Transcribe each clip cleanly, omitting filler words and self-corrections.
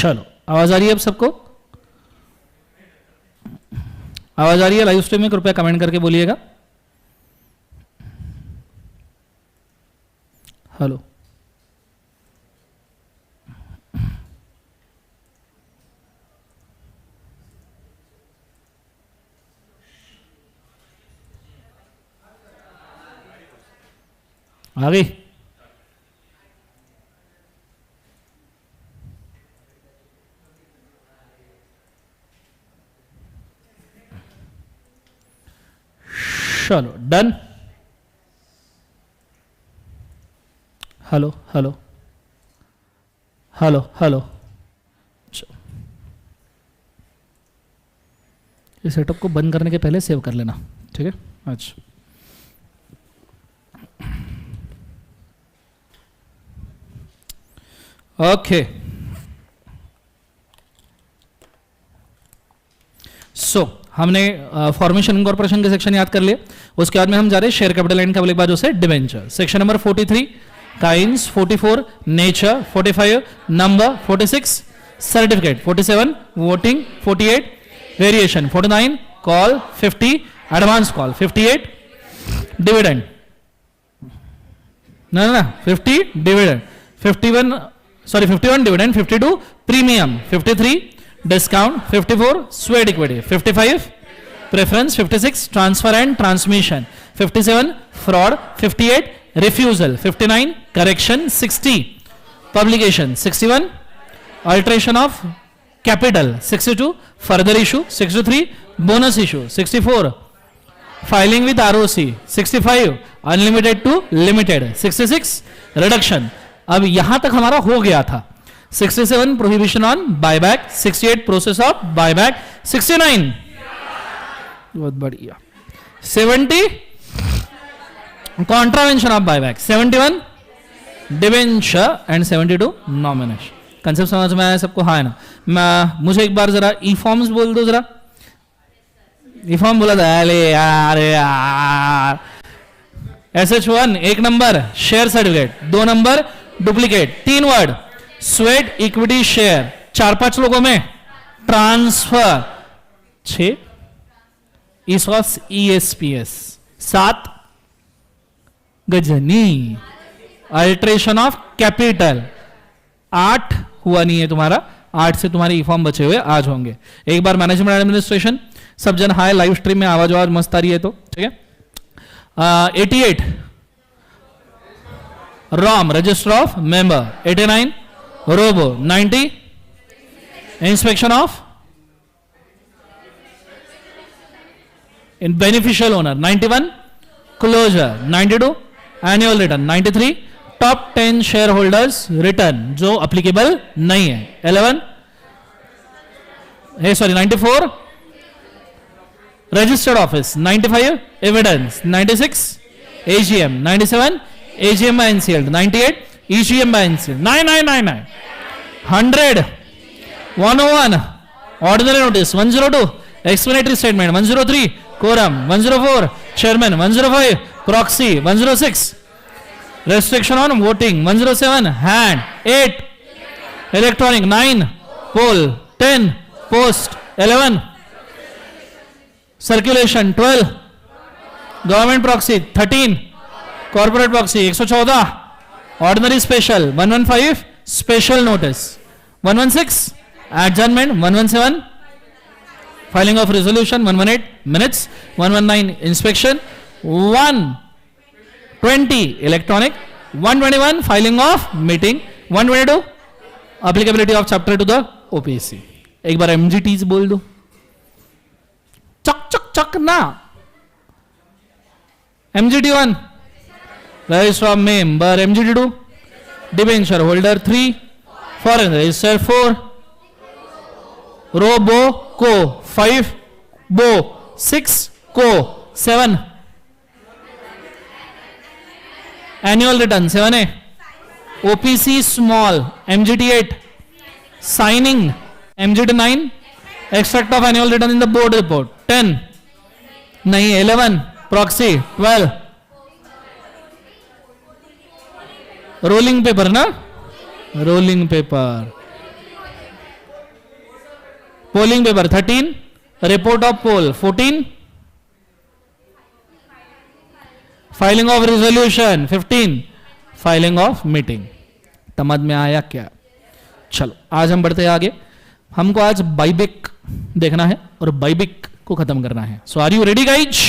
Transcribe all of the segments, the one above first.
चलो, आवाज आ रही है अब सबको? आवाज आ रही है लाइव स्ट्रीम में? कृपया कमेंट करके बोलिएगा। हेलो, आ गई? चलो, done. Hello hello hello hello. इस सेटअप को बंद करने के पहले सेव कर लेना, ठीक है? अच्छा, ओके। सो हमने फॉर्मेशन इनकॉर्पोरेशन के सेक्शन याद कर लिए। उसके बाद में हम जा रहे हैं शेयर कैपिटल एंड कैपिटल बाजू से debenture. Section number 43 kinds, 44 nature, 45 number, 46 certificate, 47 voting, 48 variation, 49 call, 50 advance call, 58 dividend, ना 50 dividend, 51 dividend, 52 premium, 53 discount, 54 sweat equity, 55 preference, 56 transfer and transmission, 57 fraud, 58 refusal, 59 correction, 60 publication, 61 alteration of capital, 62 further issue, 63 bonus issue, 64 filing with ROC, 65 unlimited to limited, 66 reduction. अब यहां तक हमारा हो गया था। 67 prohibition on buyback, 68 process of buyback, 69 बहुत बढ़िया, 70 contravention of buyback, 71 debenture and 72 nomination. Concept समझ में आया सबको? हाँ है ना? मुझे एक बार जरा ई फॉर्म्स बोल दो जरा। ई फॉर्म बोला था? अरे यार SH1 1 number share certificate, 2 number duplicate, 3 वर्ड स्वेट इक्विटी शेयर, 4-5 लोगों में ट्रांसफर, 6 ESOS ESPS, 7 गजनी अल्ट्रेशन ऑफ कैपिटल, 8 हुआ नहीं है तुम्हारा, 8 से तुम्हारे ई फॉर्म बचे हुए आज होंगे। एक बार मैनेजमेंट एडमिनिस्ट्रेशन, सब जन हाय, लाइव स्ट्रीम में आवाज मस्त आ रही है तो ठीक है। 88 ROM register of member, 89 ROBO, 90 inspection of in beneficial owner, 91 closure, 92 annual return, 93 top 10 share holders return जो अप्लीकेबल नहीं है, 94 registered office, 95 evidence, 96 AGM, 97 AGM by NCLT, 98 EGM by NCLT, 9999 100 101 ordinary notice, 102 explanatory statement, 103 quorum, 104 chairman, 105 proxy, 106 restriction on voting, 107 hand, 8 electronic, 9 poll, 10 post, 11 circulation, 12 government proxy, 13 corporate proxy, 114 ordinary special, 115 special notice, 116 adjournment, 117 filing of resolution, 118 minutes, 119 inspection, 120 electronic, 121 filing of meeting, 122 applicability of chapter to the OPC. एक बार MGTs बोल दो, चक चक चक ना। MGT1 register of member, MGT2 debenture holder, 3 foreign register, 4 ROBO को, 5 BO, 6 को, 7 annual return, 7A OPC small, MGT8 signing, MGT9 extract of annual return in the board report, 10 नहीं, 11 proxy, 12 rolling paper ना, rolling paper, polling paper 13, report of poll 14, filing of resolution 15, filing of meeting. समझ में आया क्या? चलो आज हम बढ़ते हैं आगे। हमको आज बाइबिक देखना है और बाइबिक को खत्म करना है। So are you ready guys?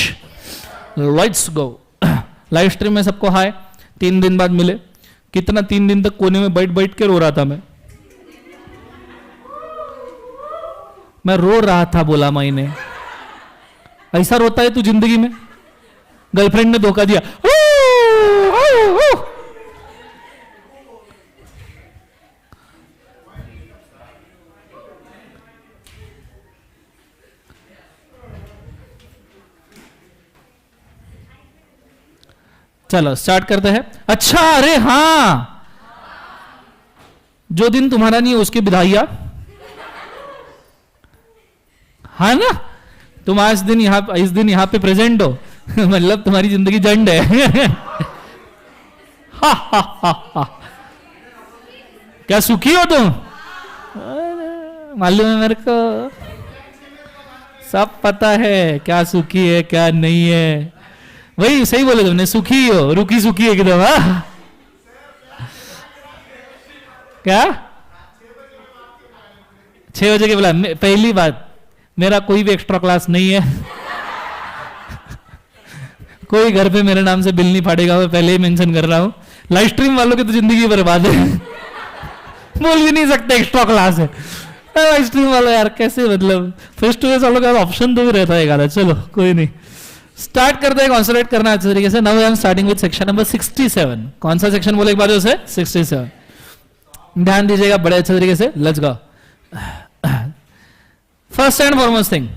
Let's go. Live stream में सबको हाय। 3 दिन बाद मिले। कितना 3 दिन तक कोने में बैठ बैठ के रो रहा था मैं रो रहा था, बोला मैंने। ऐसा रोता है तू जिंदगी में? गर्लफ्रेंड ने धोखा दिया, चलो स्टार्ट करते हैं। अच्छा, अरे हाँ, जो दिन तुम्हारा नहीं है उसकी बधाइयां। हाँ ना, तुम आज दिन इस दिन यहां पे प्रेजेंट हो मतलब तुम्हारी जिंदगी जंड है। हा हा हा हा। क्या सुखी हो तुम? मालूम है मेरे को, सब पता है क्या सुखी है क्या नहीं है। वही सही बोले तुमने, सुखी हो, रुकी सुखी एकदम। क्या 6 बजे के बुला? पहली बात, मेरा कोई भी एक्स्ट्रा क्लास नहीं है। कोई घर पे मेरे नाम से बिल नहीं फाड़ेगा, मैं पहले ही मेंशन कर रहा हूं। लाइव स्ट्रीम वालों की तो जिंदगी बर्बाद है। बोल भी नहीं सकते एक्स्ट्रा क्लास है। लाइव स्ट्रीम वालों यार कैसे, मतलब फेस टू फेस वालों का ऑप्शन तो भी रहता है। चलो कोई नहीं, स्टार्ट करते हैं। कॉन्सेंट्रेट करना अच्छे तरीके से। Now I am starting with section number 67। कौन सा सेक्शन बोले एक बार उसे? 67। ध्यान दीजिएगा बड़े अच्छे तरीके से। Let's go. First and foremost thing,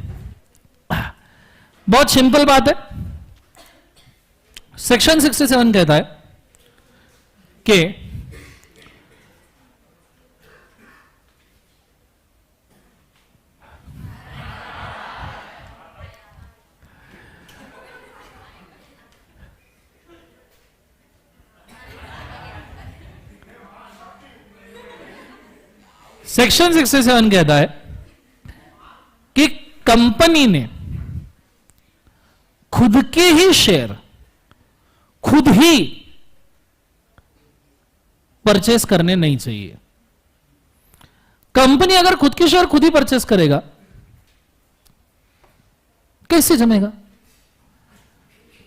बहुत सिंपल बात है। सेक्शन 67 कहता है कि सेक्शन 67 कहता है कि कंपनी ने खुद के ही शेयर खुद ही परचेस करने नहीं चाहिए। कंपनी अगर खुद के शेयर खुद ही परचेस करेगा कैसे जमेगा?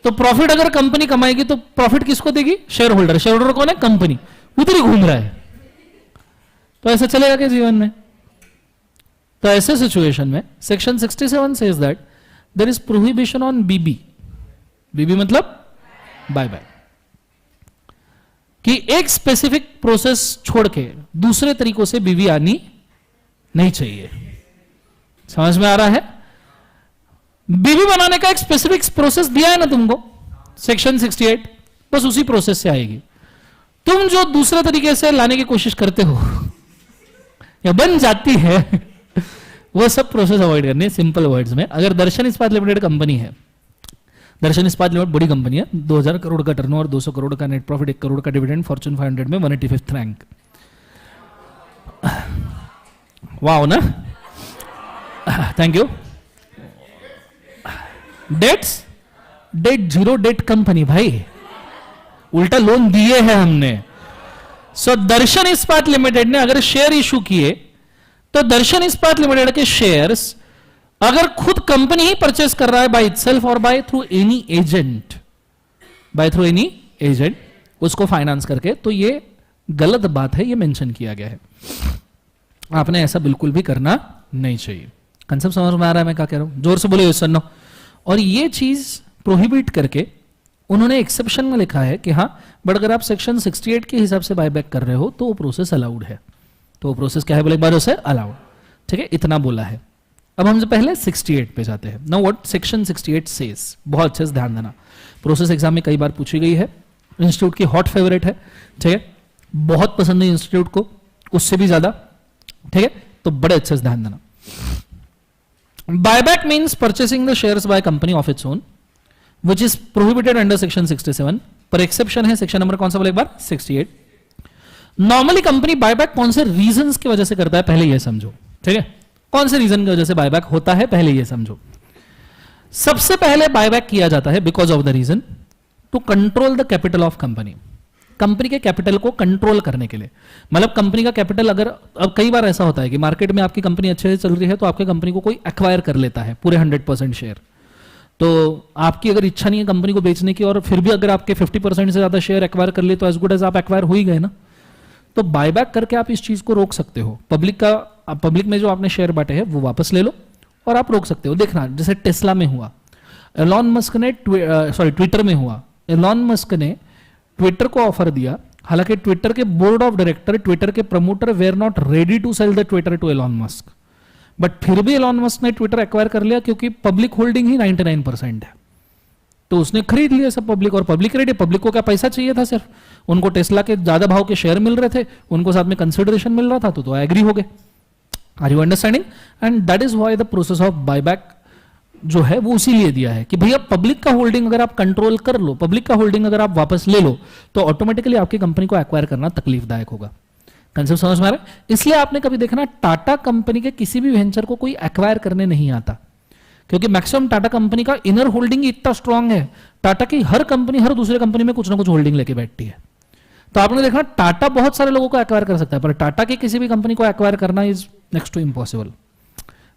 तो प्रॉफिट अगर कंपनी कमाएगी तो प्रॉफिट किसको देगी? Share holder. शेयर होल्डर कौन है? कंपनी। उधर ही घूम रहा है, तो ऐसा चलेगा क्या जीवन में? तो ऐसे सिचुएशन में section 67 says that there is prohibition on BB. BB मतलब बाय बाय, कि एक स्पेसिफिक प्रोसेस छोड़ के दूसरे तरीकों से बीबी आनी नहीं चाहिए। समझ में आ रहा है? बीबी बनाने का एक स्पेसिफिक प्रोसेस दिया है ना तुमको, सेक्शन 68, बस उसी प्रोसेस से आएगी। तुम जो दूसरे तरीके से लाने की कोशिश करते हो या बन जाती है, वो सब प्रोसेस अवॉइड करनी है। सिंपल वर्ड्स में, अगर दर्शन इस्पात लिमिटेड कंपनी है, दर्शन इस्पात लिमिटेड बड़ी कंपनी है, 2000 करोड़ का टर्नओवर, 200 करोड़ का नेट प्रॉफिट, 1 करोड़ का डिविडेंड, फॉर्च्यून 500 में 185th रैंक। वाओ ना, thank you. Debts, debt zero debt company भाई, उल्टा लोन दिए हैं हमने। सो दर्शन इस्पात लिमिटेड ने अगर शेयर इशू किए तो दर्शन इस्पात लिमिटेड के शेयर्स अगर खुद कंपनी ही परचेस कर रहा है बाय इटसेल्फ और by through any agent, by through any agent, उसको फाइनेंस करके, तो ये गलत बात है, ये मेंशन किया गया है। आपने ऐसा बिल्कुल भी करना नहीं चाहिए। कंसेप्ट समझ में आ रहा है मैं क्या कह रहा हूं? जोर से बोले सुन लो। और ये चीज प्रोहिबिट करके उन्होंने एक्सेप्शन में लिखा है कि हाँ, बट अगर आप सेक्शन 68 के हिसाब से बायबैक कर रहे हो तो वो प्रोसेस अलाउड है। तो वो प्रोसेस क्या है बोले एक बार उसे? अलाउड। ठीक है, इतना बोला है। अब हम पहले 68 पे जाते हैं। नाउ व्हाट सेक्शन 68 सेज, बहुत अच्छे से ध्यान देना। प्रोसेस एग्जाम में कई बार पूछी गई है, इंस्टीट्यूट की हॉट फेवरेट है। ठीक है, बहुत पसंद है इंस्टीट्यूट को, उससे भी ज्यादा। ठीक है, तो बड़े अच्छे से ध्यान देना। Buyback means purchasing the shares by company of its own which is prohibited under section 67, पर एक्सेप्शन है। सेक्शन नंबर कौन सा बोले एक बार? 68। नॉर्मली कंपनी बायबैक कौन से रीजंस की वजह से करता है, पहले यह समझो। ठीक है, कौन से रीजन की वजह से बायबैक होता है, पहले ये समझो। सबसे पहले बायबैक किया जाता है because of the reason to control the capital of company. Company के कैपिटल को कंट्रोल करने के लिए, मतलब कंपनी का कैपिटल अगर, अब कई बार ऐसा होता है कि मार्केट में आपकी कंपनी अच्छे से चल रही है तो आपके कंपनी को कोई एक्वायर कर लेता है पूरे 100% शेयर, तो आपकी अगर इच्छा नहीं है कंपनी को बेचने की और फिर भी अगर आपके 50% से ज्यादा शेयर एक्वायर कर ले तो एज गुड एज आप एक्वायर हो ही गए ना। तो बायबैक करके आप इस चीज को रोक सकते हो। पब्लिक में जो आपने शेयर बांटे हैं वो वापस ले लो और आप रोक सकते हो। देखना जैसे टेस्ला में हुआ, एलॉन मस्क ने ट्विटर में हुआ, एलॉन मस्क ने ट्विटर को ऑफर दिया, हालांकि ट्विटर के बोर्ड ऑफ डायरेक्टर, ट्विटर के promoter were not ready to sell the Twitter to Elon Musk, but फिर भी एलॉन मस्क ने ट्विटर एक्वायर कर लिया क्योंकि पब्लिक होल्डिंग ही 99% है, तो उसने खरीद लिया सब पब्लिक, और पब्लिक रेडी। पब्लिक को क्या पैसा चाहिए था, सिर्फ उनको टेस्ला के ज्यादा भाव के शेयर मिल रहे थे, उनको साथ में कंसिडरेशन मिल रहा था, तो एग्री हो गए। Are you understanding? And that is why the process of buyback जो है वो इसीलिए दिया है कि भैया पब्लिक का होल्डिंग अगर आप कंट्रोल कर लो, पब्लिक का होल्डिंग अगर आप वापस ले लो तो ऑटोमेटिकली आपकी कंपनी को एक्वायर करना तकलीफदायक होगा। कंसेप्ट समझ में आ रहा है? इसलिए आपने कभी देखना टाटा कंपनी के किसी भी वेंचर को कोई एक्वायर करने नहीं आता, क्योंकि मैक्सिमम टाटा कंपनी का इनर होल्डिंग इतना स्ट्रांग है। टाटा की हर कंपनी हर दूसरे कंपनी में कुछ ना कुछ होल्डिंग लेके बैठती है। तो आपने देखना टाटा बहुत सारे लोगों को एक्वायर कर सकता है, पर टाटा की किसी भी कंपनी को एक्वायर करना is next to impossible.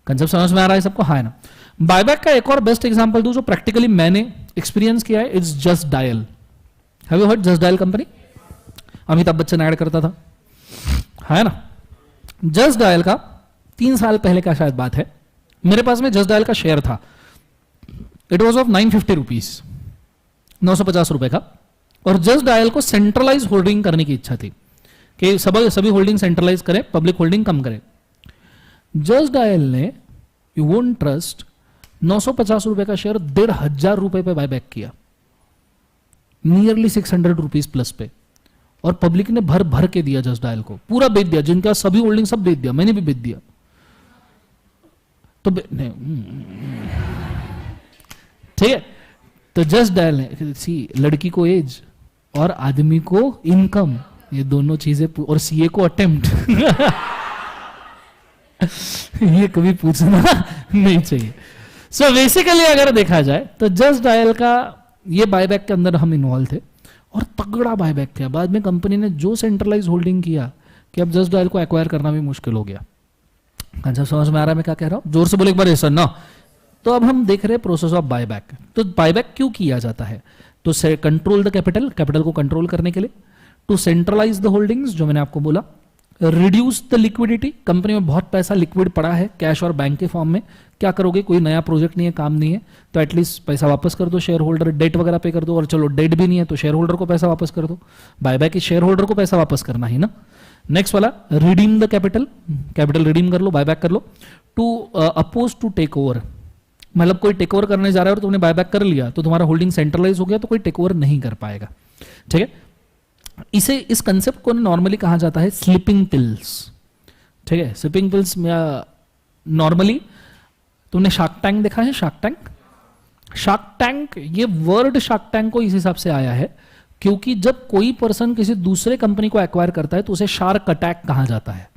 Concept समझ में आ रहा है सबको? हाँ है ना। बायबैक का एक और बेस्ट एग्जांपल दूं जो प्रैक्टिकली मैंने एक्सपीरियंस किया है, it's just dial. Have you heard just dial company? Amitabh Bachchan add करता था, है ना। जस्ट डायल का 3 साल पहले का शायद बात है, मेरे पास में जस्ट डायल का शेयर था। इट वॉज ऑफ 950 रुपीज, 950 रुपए का। और जस्ट डायल को सेंट्रलाइज होल्डिंग करने की इच्छा थी कि सभी होल्डिंग सेंट्रलाइज करें, पब्लिक होल्डिंग कम करें। जस्ट डायल ने, यू वोंट ट्रस्ट, 950 रुपए का शेयर 1500 रुपए पे बायबैक किया, नियरली 600 रुपीज प्लस पे, और पब्लिक ने भर भर के दिया जस्ट डायल को, पूरा बेच दिया, जिनका सभी होल्डिंग सब बेच दिया, मैंने भी बेच दिया। तो ठीक है, तो जस्ट डायल ने, सी लड़की को एज और आदमी को इनकम, ये दोनों चीजें, और सीए को अटेम्प्ट ये कभी पूछना नहीं चाहिए। सो बेसिकली अगर देखा जाए तो जस्ट डायल का ये बायबैक के अंदर हम इन्वॉल्व थे और तगड़ा बायबैक किया। बाद में कंपनी ने जो सेंट्रलाइज होल्डिंग किया कि अब जस्ट डायल को एक्वायर करना भी मुश्किल हो गया। अच्छा समझ में आ रहा है मैं क्या कह रहा हूं? जोर से बोले एक बार ऐसा ना। तो अब हम देख रहे हैं प्रोसेस ऑफ बायबैक। तो बायबैक क्यों किया जाता है? तो कंट्रोल द कैपिटल, कैपिटल को कंट्रोल करने के लिए, टू सेंट्रलाइज द होल्डिंग्स जो मैंने आपको बोला, रिड्यूस द लिक्विडिटी, कंपनी में बहुत पैसा लिक्विड पड़ा है कैश और बैंक के फॉर्म में, क्या करोगे, कोई नया प्रोजेक्ट नहीं है, काम नहीं है, तो एटलीस्ट पैसा वापस कर दो, शेयर होल्डर डेट वगैरह पे कर दो, और चलो डेट भी नहीं है तो शेयर होल्डर को पैसा वापस कर दो। बायबैक इस शेयर होल्डर को पैसा वापस करना ही ना। नेक्स्ट वाला redeem the capital, capital redeem कर लो, बायबैक कर लो। To oppose to take over, मतलब कोई टेक ओवर करने जा रहा है और तुमने बायबैक कर लिया तो तुम्हारा होल्डिंग सेंट्रलाइज हो गया तो कोई टेक ओवर नहीं कर पाएगा। ठीक है, इस कंसेप्ट को नॉर्मली कहा जाता है स्लीपिंग पिल्स। ठीक है, स्लीपिंग पिल्स नॉर्मली, तुमने शार्क टैंक देखा है? शार्क टैंक, शार्क टैंक, ये वर्ड शार्क टैंक को इस हिसाब से आया है क्योंकि जब कोई पर्सन किसी दूसरे कंपनी को एक्वायर करता है तो उसे शार्क अटैक कहा जाता है।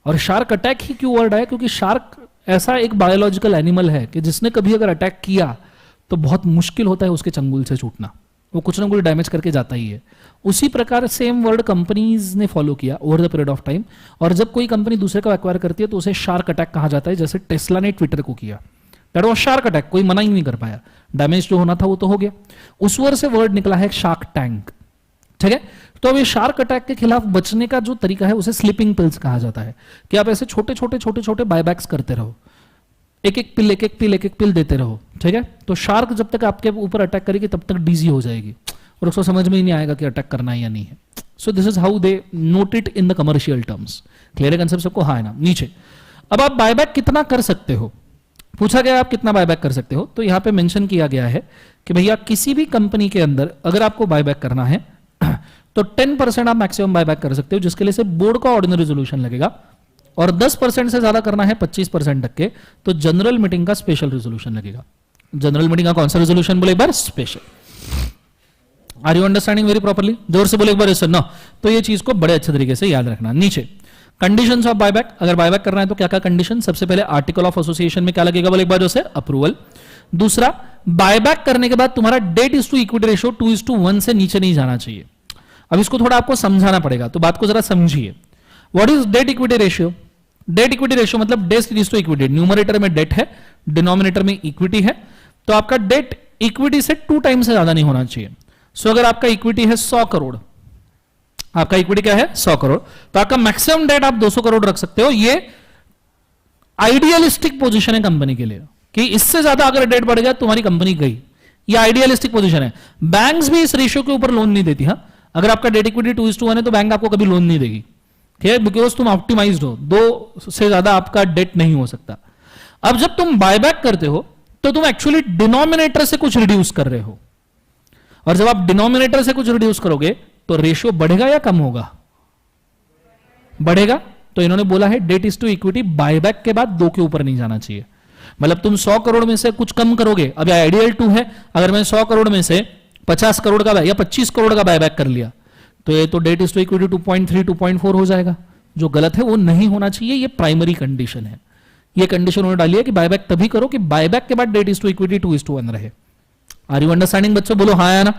और शार्क अटैक ही क्यों वर्ड है? क्योंकि शार्क ऐसा एक बायोलॉजिकल एनिमल है कि जिसने कभी अगर अटैक किया तो बहुत मुश्किल होता है उसके चंगुल से छूटना, वो कुछ ना कुछ डैमेज करके जाता ही है। उसी प्रकार सेम वर्ड कंपनीज ने फॉलो किया over the period of time, और जब कोई कंपनी दूसरे को एक्वायर करती है तो उसे शार्क अटैक कहा जाता है, जैसे टेस्ला ने ट्विटर को किया। दैट वाज शार्क अटैक, कोई मना ही नहीं कर पाया, डैमेज जो होना था वो तो हो गया। उस वर्ड से वर्ड निकला है शार्क टैंक। ठीक है, तो अब ये शार्क अटैक के खिलाफ बचने का जो तरीका है उसे स्लीपिंग पिल्स कहा जाता है, कि आप ऐसे छोटे छोटे छोटे छोटे बायबैक्स करते रहो, एक एक पिल एक एक पिल एक एक पिल देते रहो। ठीक है, तो शार्क जब तक आपके ऊपर अटैक करेगी तब तक डीजी हो जाएगी और उसको समझ में ही नहीं आएगा कि अटैक करना है या नहीं है। So this is how they note it in the commercial terms. Clear है कंसेप्ट सबको? हाँ है ना। नीचे अब आप बायबैक कितना कर सकते हो, पूछा गया आप कितना बायबैक कर सकते हो, तो यहां पे मेंशन किया गया है कि भैया किसी भी कंपनी के अंदर अगर आपको बायबैक करना है तो 10% आप मैक्सिमम बायबैक कर सकते हो, जिसके लिए से बोर्ड का ऑर्डिनरी रेजोल्यूशन लगेगा, और 10% से ज्यादा करना है 25% तक के तो जनरल मीटिंग का स्पेशल रेजोल्यूशन लगेगा। जनरल मीटिंग का कौन सा रेजोल्यूशन बोले एक बार? Special. Are you understanding very properly? जोर से बोले एक बार, सुनना। तो ये चीज को बड़े अच्छे तरीके से याद रखना। नीचे कंडीशंस ऑफ बायबैक, अगर बायबैक करना है तो क्या क्या कंडीशन? सबसे पहले आर्टिकल ऑफ एसोसिएशन में क्या लगेगा बोले एक बार, जो से अप्रूवल। दूसरा, बायबैक करने के बाद तुम्हारा debt is to equity ratio 2:1 से नीचे नहीं जाना चाहिए। अब इसको थोड़ा आपको समझाना पड़ेगा, तो बात को जरा समझिए। What is debt equity ratio? Debt equity ratio मतलब debt is to equity, numerator में डेट है, डिनोमिनेटर में इक्विटी है, तो आपका डेट इक्विटी से 2 टाइम्स से ज्यादा नहीं होना चाहिए। सो अगर आपका इक्विटी है 100 करोड़, आपका इक्विटी क्या है 100 करोड़, तो आपका मैक्सिमम डेट आप 200 करोड़ रख सकते हो। ये आइडियलिस्टिक पोजीशन है कंपनी के लिए कि इससे ज्यादा अगर डेट बढ़ गया तुम्हारी कंपनी गई। ये आइडियलिस्टिक पोजीशन है। बैंक्स भी इस रेशियो के ऊपर लोन नहीं देती। हाँ, अगर आपका डेट इक्विटी 2:1 है तो बैंक आपको कभी लोन नहीं देगी, ठीक है, बिकॉज तुम ऑप्टिमाइज्ड हो, 2 से ज्यादा आपका डेट नहीं हो सकता। अब जब तुम बायबैक करते हो तो तुम एक्चुअली डिनोमिनेटर से कुछ रिड्यूस कर रहे हो, और जब आप डिनोमिनेटर से कुछ रिड्यूस करोगे तो रेशियो बढ़ेगा या कम होगा? बढ़ेगा। तो इन्होंने बोला है debt is to equity buyback के बाद 2 के ऊपर नहीं जाना चाहिए। मतलब तुम 100 करोड़ में से कुछ कम करोगे। अब आइडियल 2 है, अगर मैं 100 करोड़ में से 50 करोड़ का या 25 करोड़ का बायबैक कर लिया तो ये तो डेट इज टू इक्विटी 2.3 2.4 हो जाएगा, जो गलत है, वो नहीं होना चाहिए। ये प्राइमरी कंडीशन है। ये कंडीशन उन्होंने डाली है कि बायबैक तभी करो कि बायबैक के बाद डेट इज टू इक्विटी 2:1 रहे। आर यू अंडरस्टैंडिंग बच्चों? बोलो हाँ या ना।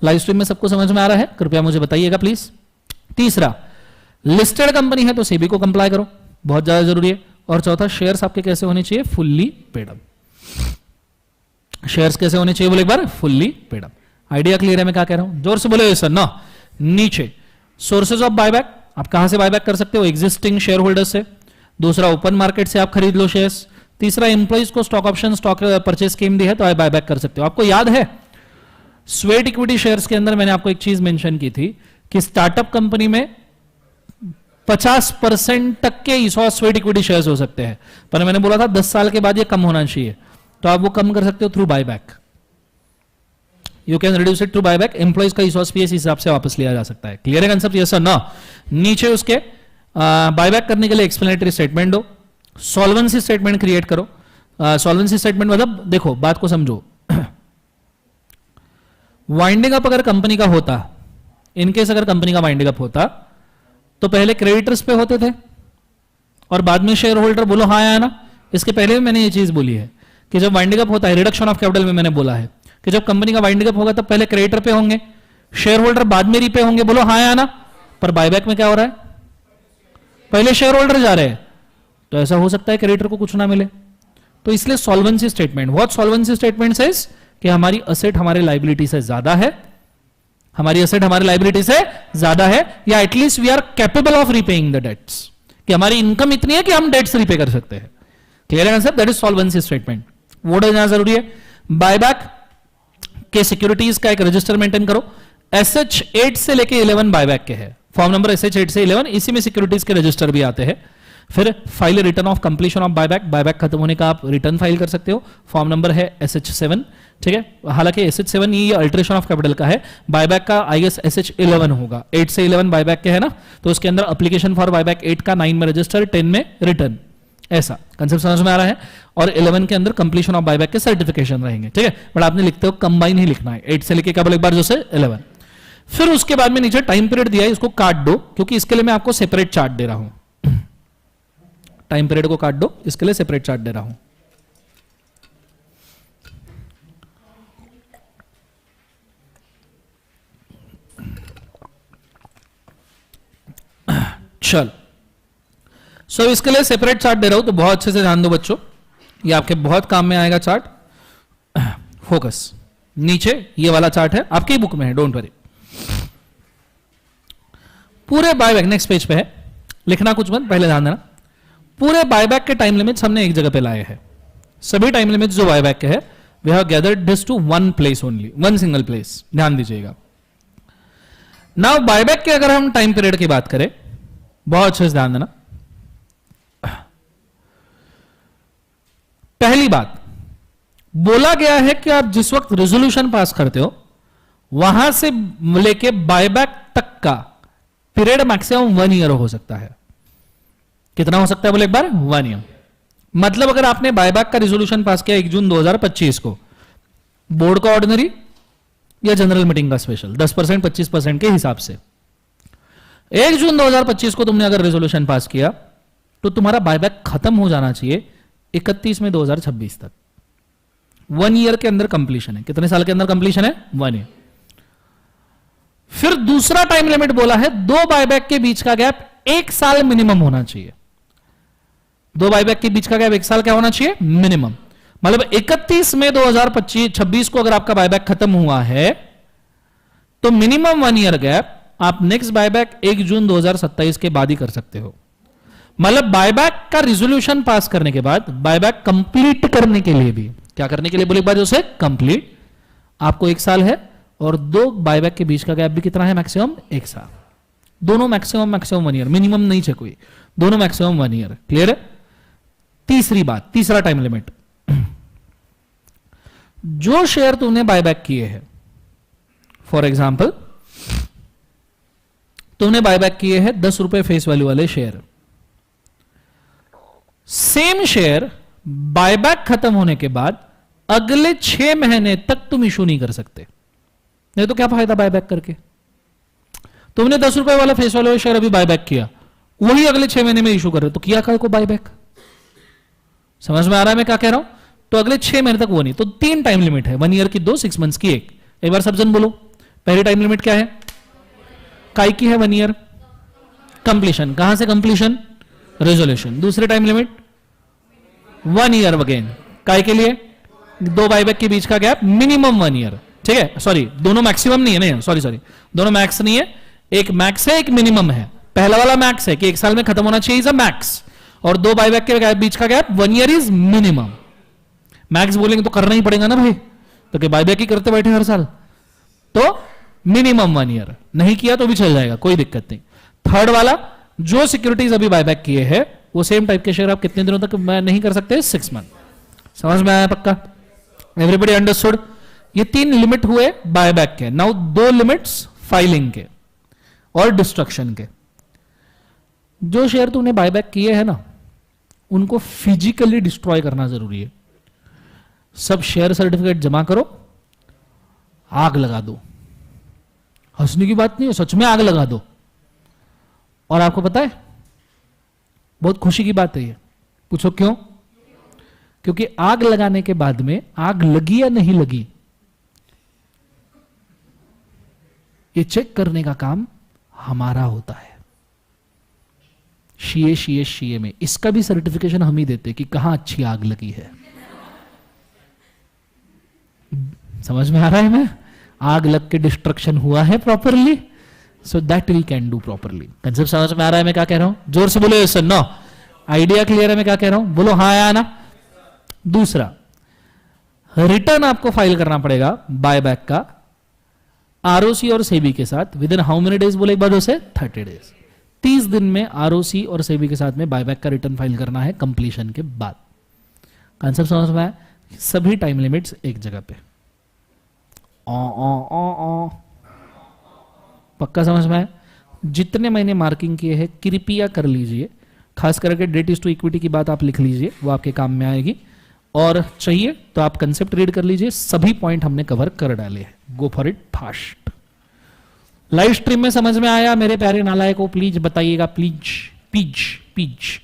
लाइव स्ट्रीम में सबको समझ में आ रहा है? कृपया मुझे बताइएगा प्लीज। तीसरा, लिस्टेड कंपनी है तो सेबी को कंप्लाई करो, बहुत ज्यादा जरूरी है। और चौथा, शेयर्स आपके कैसे होने चाहिए? Fully paid up. शेयर्स कैसे होने चाहिए बोले एक बार? Fully paid up. Idea clear है मैं क्या कह रहा हूं? जोर से बोले सर ना। नीचे सोर्सेज ऑफ बायबैक, आप कहां से बायबैक कर सकते हो? एग्जिस्टिंग शेयर होल्डर से। दूसरा, ओपन मार्केट से आप खरीद लो शेयर्स। तीसरा, एम्प्लॉइज को stock option stock purchase scheme दी है तो आप बायबैक कर सकते हो। आपको याद है स्वेट इक्विटी शेयर्स के अंदर मैंने आपको एक चीज मेंशन की थी कि स्टार्टअप कंपनी में 50% तक के ईसॉस स्वेट इक्विटी शेयर्स हो सकते हैं, पर मैंने बोला था 10 साल के बाद ये कम होना चाहिए, तो आप वो कम कर सकते हो through buyback. You can reduce it through buyback. Employees का ईसॉस भी इस हिसाब से वापस लिया जा सकता है। क्लियर है कंसेप्ट? यस सर ना। नीचे उसके बायबैक करने के लिए एक्सप्लेनेटरी स्टेटमेंट दो, सॉल्वेंसी स्टेटमेंट क्रिएट करो। सॉल्वेंसी स्टेटमेंट मतलब देखो, बात को समझो। वाइंडिंग अप अगर कंपनी का होता, इनकेस अगर कंपनी का वाइंडिंग अप होता, तो पहले क्रेडिटर्स पे होते थे और बाद में शेयर होल्डर। बोलो हाँ या ना। इसके पहले भी मैंने ये चीज बोली है कि जब वाइंडिंग अप होता है, रिडक्शन ऑफ कैपिटल में मैंने बोला है कि जब कंपनी का वाइंडिंग अप होगा तब पहले क्रेडिटर पे होंगे, शेयर होल्डर बाद में रीपे होंगे। बोलो हाँ या ना। पर बायबैक में क्या हो रहा है? पहले शेयर होल्डर जा रहे हैं, तो ऐसा हो सकता है क्रेडिटर को कुछ ना मिले। तो इसलिए solvency statement, what solvency statement says कि हमारी असेट हमारे लायबिलिटी से ज्यादा है, हमारी असेट हमारी लायबिलिटी से ज्यादा है, या at least we are capable of repaying the debts, कि हमारी इनकम इतनी है कि हम डेट्स रीपे कर सकते हैं। क्लियर है answer? That is solvency statement. वो यहां जरूरी है। बायबैक के सिक्योरिटीज का एक रजिस्टर मेंटेन करो। SH8 से लेके 11 बायबैक के है, फॉर्म नंबर SH8 से 11, इसी में सिक्योरिटीज के रजिस्टर भी आते हैं। फिर file return of completion of buyback, buyback खत्म होने का आप रिटर्न फाइल कर सकते हो। फॉर्म नंबर है SH7, ठीक है। हालांकि SH7 ये अल्टरेशन ऑफ कैपिटल का है, बायबैक का आई गेस SH11 होगा। 8 से 11 बायबैक के है ना, तो उसके अंदर एप्लीकेशन फॉर बायबैक 8 का 9 में रजिस्टर, 10 में रिटर्न, ऐसा कंसेप्ट समझ में आ रहा है। और 11 के अंदर कंप्लीशन ऑफ बायबैक के सर्टिफिकेशन रहेंगे, ठीक है। बट आपने लिखते हो कंबाइन ही लिखना है, 8 से लेके केवल एक बार जो से 11। फिर उसके बाद में नीचे टाइम पीरियड दिया है, इसको काट दो, क्योंकि इसके लिए मैं आपको सेपरेट चार्ट दे रहा हूं। टाइम पीरियड को काट दो, इसके लिए सेपरेट चार्ट दे रहा हूं। चल, सो इसके लिए सेपरेट चार्ट दे रहा हूं, तो बहुत अच्छे से ध्यान दो बच्चों, ये आपके बहुत काम में आएगा चार्ट। फोकस। नीचे ये वाला चार्ट है, आपकी बुक में है, डोंट वरी। पूरे बायबैक नेक्स्ट पेज पे है, लिखना कुछ मत, पहले ध्यान देना। पूरे बायबैक के टाइम लिमिट्स हमने एक जगह पे लाए हैं। सभी टाइम लिमिट्स जो बायबैक के है, we have gathered this to one place only, one single place. ध्यान दीजिएगा। नाउ बायबैक के अगर हम टाइम पीरियड की बात करें, बहुत अच्छे से ध्यान देना। पहली बात, बोला गया है कि आप जिस वक्त रेजोल्यूशन पास करते हो वहां से लेके बायबैक तक का पीरियड मैक्सिमम 1 ईयर हो सकता है। कितना हो सकता है बोले एक बार? 1 ईयर। मतलब अगर आपने बायबैक का रेजोल्यूशन पास किया 1 जून 2025 को, बोर्ड का ऑर्डिनरी या जनरल मीटिंग का स्पेशल, 10% 25% के हिसाब से, 1 जून 2025 को तुमने अगर रेजोल्यूशन पास किया तो तुम्हारा बायबैक खत्म हो जाना चाहिए 31 में 2026 तक। 1 ईयर के अंदर कंप्लीशन है। कितने साल के अंदर कंप्लीशन है? 1 ईयर। फिर दूसरा टाइम लिमिट बोला है, दो बायबैक के बीच का गैप 1 साल मिनिमम होना चाहिए। दो बायबैक के बीच का गैप 1 साल क्या होना चाहिए? मिनिमम। मतलब 31 में 2026 को अगर आपका बायबैक खत्म हुआ है तो मिनिमम 1 ईयर गैप आप नेक्स्ट बायबैक 1 जून 2027 के बाद ही कर सकते हो। मतलब बायबैक का रिजोल्यूशन पास करने के बाद बायबैक कंप्लीट करने के लिए भी, क्या करने के लिए बोले एक बार उसे कंप्लीट, आपको 1 साल है और दो बायबैक के बीच का गैप भी कितना है? मैक्सिमम 1 साल। दोनों मैक्सिमम 1 ईयर, मिनिमम नहीं चाहिए कोई, दोनों मैक्सिमम 1 ईयर। क्लियर है? तीसरी बात, तीसरा टाइम लिमिट, जो शेयर तुमने बायबैक किए हैं, फॉर एग्जाम्पल तुमने बायबैक किए हैं 10 रुपए फेस वैल्यू वाले शेयर, सेम शेयर बायबैक खत्म होने के बाद अगले 6 महीने तक तुम इशू नहीं कर सकते। नहीं तो क्या फायदा बायबैक करके? तुमने 10 रुपए वाला फेस वैल्यू शेयर अभी बायबैक किया, वही अगले 6 महीने में इशू कर रहे हो, तो किया काय को बायबैक? समझ में आ रहा है मैं क्या कह रहा हूं? तो अगले 6 महीने तक वो नहीं। तो 3 टाइम लिमिट है, 1 ईयर की 2, 6 मंथ्स की 1। एक बार सब जन बोलो, पहली टाइम लिमिट क्या है? काय की है? 1 ईयर कंप्लीशन। कहां से कंप्लीशन? रेजोल्यूशन। दूसरे टाइम लिमिट 1 ईयर अगेन, काय के लिए? दो बायबैक के बीच का गैप मिनिमम 1 ईयर। ठीक है, सॉरी दोनों मैक्सिमम नहीं है, नहीं सॉरी दोनों मैक्स नहीं है, एक मैक्स है एक मिनिमम है। पहला वाला मैक्स है कि 1 साल में खत्म होना चाहिए, इज अ मैक्स, और दो बायबैक के बीच का gap 1 year is minimum. Max बोलेंगे तो करना ही पड़ेगा ना भाई, तो कि बायबैक ही करते बैठे हर साल, तो मिनिमम 1 ईयर, नहीं किया तो भी चल जाएगा, कोई दिक्कत नहीं। थर्ड वाला, जो सिक्योरिटीज अभी बायबैक किए हैं वो सेम टाइप के शेयर आप कितने दिनों तक नहीं कर सकते? 6 मंथ। समझ में आया पक्का? Everybody understood? ये 3 लिमिट हुए बायबैक के। नाउ 2 लिमिट्स फाइलिंग के और डिस्ट्रक्शन के। जो शेयर तूने बायबैक किए हैं ना, उनको फिजिकली डिस्ट्रॉय करना जरूरी है। सब शेयर सर्टिफिकेट जमा करो, आग लगा दो। हंसने की बात नहीं है, सच में आग लगा दो। और आपको पता है बहुत खुशी की बात है ये, पूछो क्यों? क्योंकि आग लगाने के बाद में आग लगी या नहीं लगी, ये चेक करने का काम हमारा होता है। शीए में इसका भी सर्टिफिकेशन हम ही देते कि कहां अच्छी आग लगी है। समझ में आ रहा है? मैं आग लग के डिस्ट्रक्शन हुआ है properly, so that we can do properly. Concept समझ में आ रहा है मैं क्या कह रहा हूं? जोर से बोलो यस नो। आइडिया क्लियर है मैं क्या कह रहा हूं? बोलो हाँ या ना। दूसरा, रिटर्न आपको फाइल करना पड़ेगा बायबैक का आरओसी और सेबी के साथ with in how many days? बोले एक बार उसे 30 डेज। 30 दिन में आरओसी और सेबी के साथ में बायबैक का रिटर्न फाइल करना है कंप्लीशन के बाद। कंसेप्ट समझ में आया? सभी टाइम लिमिट्स एक जगह पे। पक्का समझ में आया? जितने मैंने मार्किंग किए हैं कृपया कर लीजिए, खास करके डेट इज टू इक्विटी की बात आप लिख लीजिए, वो आपके काम में आएगी। और चाहिए तो आप कंसेप्ट रीड कर लीजिए, सभी पॉइंट हमने कवर कर डाले हैं। गो for it fast. Live stream में समझ में आया मेरे प्यारे नालायकों? प्लीज बताइएगा, प्लीज प्लीज प्लीज।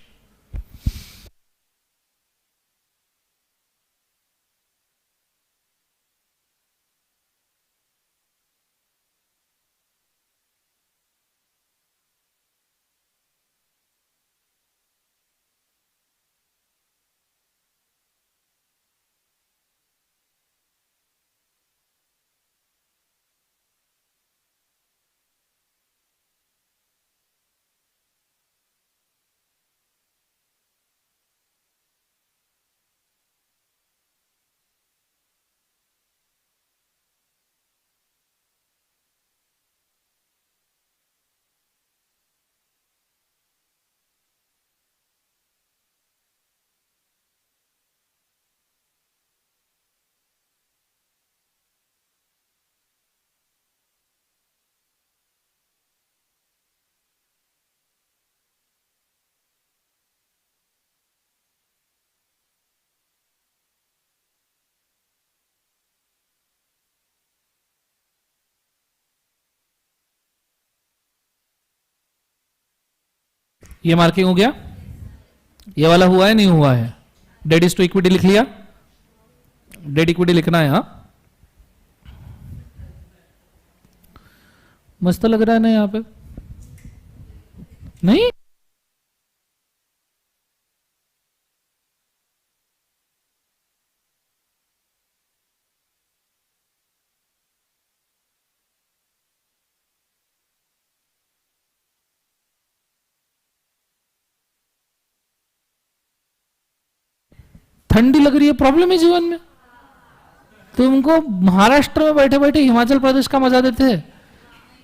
ये मार्किंग हो गया, ये वाला हुआ है नहीं हुआ है? डेट इज टू इक्विटी लिख लिया, डेट इक्विटी लिखना है। हाँ मस्त लग रहा है ना यहां पे? नहीं ठंडी लग रही है, प्रॉब्लम है जीवन में? तुमको महाराष्ट्र में बैठे बैठे हिमाचल प्रदेश का मजा देते हैं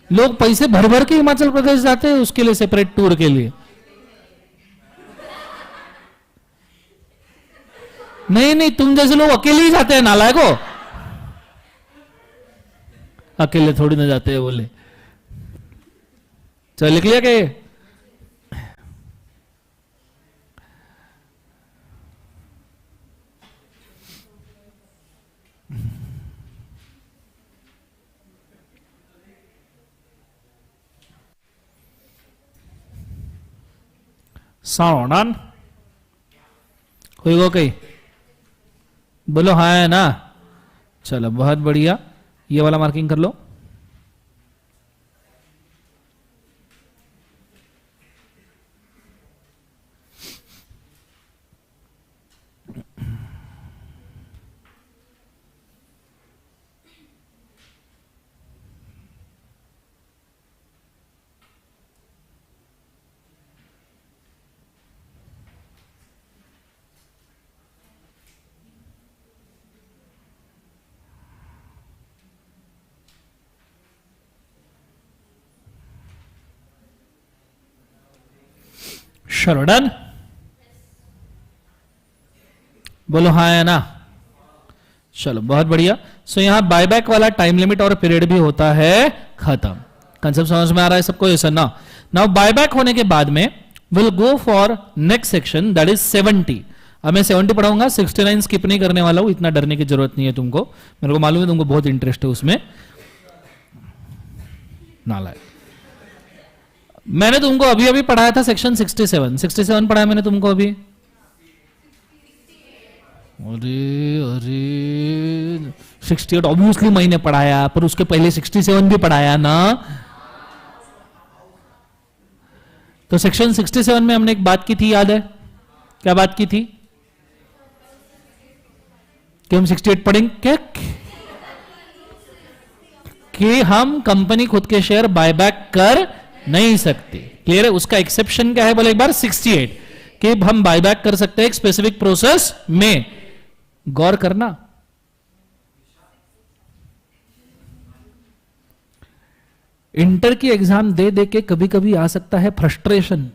लोग, पैसे भर भर के हिमाचल प्रदेश जाते हैं उसके लिए, सेपरेट टूर के लिए। नहीं नहीं, तुम जैसे लोग अकेले ही जाते हैं नालायको, अकेले थोड़ी ना जाते हैं बोले। चल लिख लिया क्या? सावधान हो कहीं बोलो हाँ है ना? चलो बहुत बढ़िया, ये वाला मार्किंग कर लो। चलो डन, बोलो हाँ है ना? चलो बहुत बढ़िया। सो यहां बायबैक वाला टाइम लिमिट और पीरियड भी होता है खत्म। कंसेप्ट समझ में आ रहा है सबको? ये सर ना, नाउ बायबैक होने के बाद में will go for next section, that is 70। अब मैं 70 पढ़ाऊंगा, 69 स्किप नहीं करने वाला हूं, इतना डरने की जरूरत नहीं है तुमको, मेरे को मालूम है तुमको बहुत इंटरेस्ट है उसमें। नालायक, मैंने तुमको अभी अभी पढ़ाया था सेक्शन 67 पढ़ाया मैंने तुमको अभी। अरे अरे 68 ऑब्वियसली मैंने पढ़ाया, पर उसके पहले 67 भी पढ़ाया ना। तो सेक्शन 67 में हमने एक बात की थी, याद है? क्या बात की थी? कि हम 68 पढ़ेंगे कि हम कंपनी खुद के शेयर बायबैक कर नहीं सकते। क्लियर है? उसका एक्सेप्शन क्या है बोले एक बार? 68 कि हम बायबैक कर सकते हैं एक स्पेसिफिक प्रोसेस में। गौर करना, इंटर की एग्जाम दे दे के कभी कभी आ सकता है फ्रस्ट्रेशन।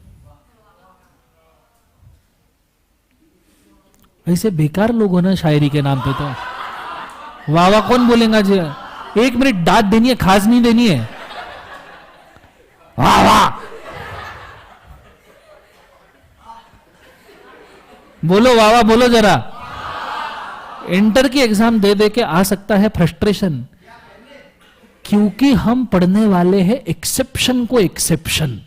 ऐसे बेकार लोग हो ना शायरी के नाम पे, तो वाह वाह कौन बोलेगा जी? 1 मिनट दाद देनी है, खास नहीं देनी है। वाह वाह बोलो, वाह वाह बोलो जरा। इंटर की एग्जाम दे दे के आ सकता है फ्रस्ट्रेशन, क्योंकि हम पढ़ने वाले हैं एक्सेप्शन को एक्सेप्शन।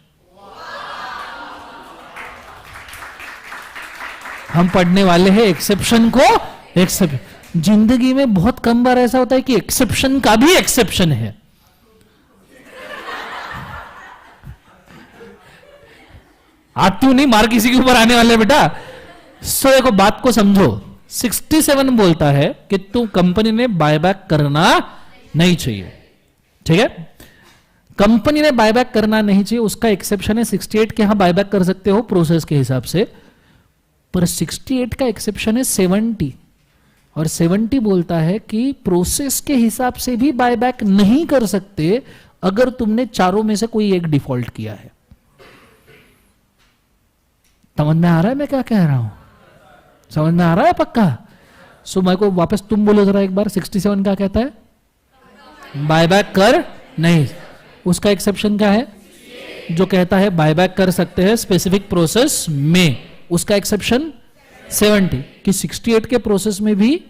हम पढ़ने वाले हैं एक्सेप्शन को एक्सेप्शन। जिंदगी में बहुत कम बार ऐसा होता है कि एक्सेप्शन का भी एक्सेप्शन है। आती नहीं मार किसी के ऊपर आने वाले बेटा। सो देखो बात को समझो, 67 बोलता है कि तू कंपनी ने बायबैक करना नहीं चाहिए, ठीक है? कंपनी ने बायबैक करना नहीं चाहिए, उसका एक्सेप्शन है 68 के यहां बायबैक कर सकते हो प्रोसेस के हिसाब से, पर 68 का एक्सेप्शन है 70, और 70 बोलता है कि प्रोसेस के हिसाब से भी बायबैक नहीं कर सकते अगर तुमने चारों में से कोई एक डिफॉल्ट किया है। समझ में आ रहा है मैं क्या कह रहा हूं? समझ में आ रहा है पक्का? सो मैं को वापस तुम बोलो जरा एक बार, 67 क्या कहता है? बायबैक कर नहीं। उसका एक्सेप्शन क्या है? जो कहता है बायबैक कर सकते हैं स्पेसिफिक प्रोसेस में, उसका एक्सेप्शन 70 कि 68 के प्रोसेस में भी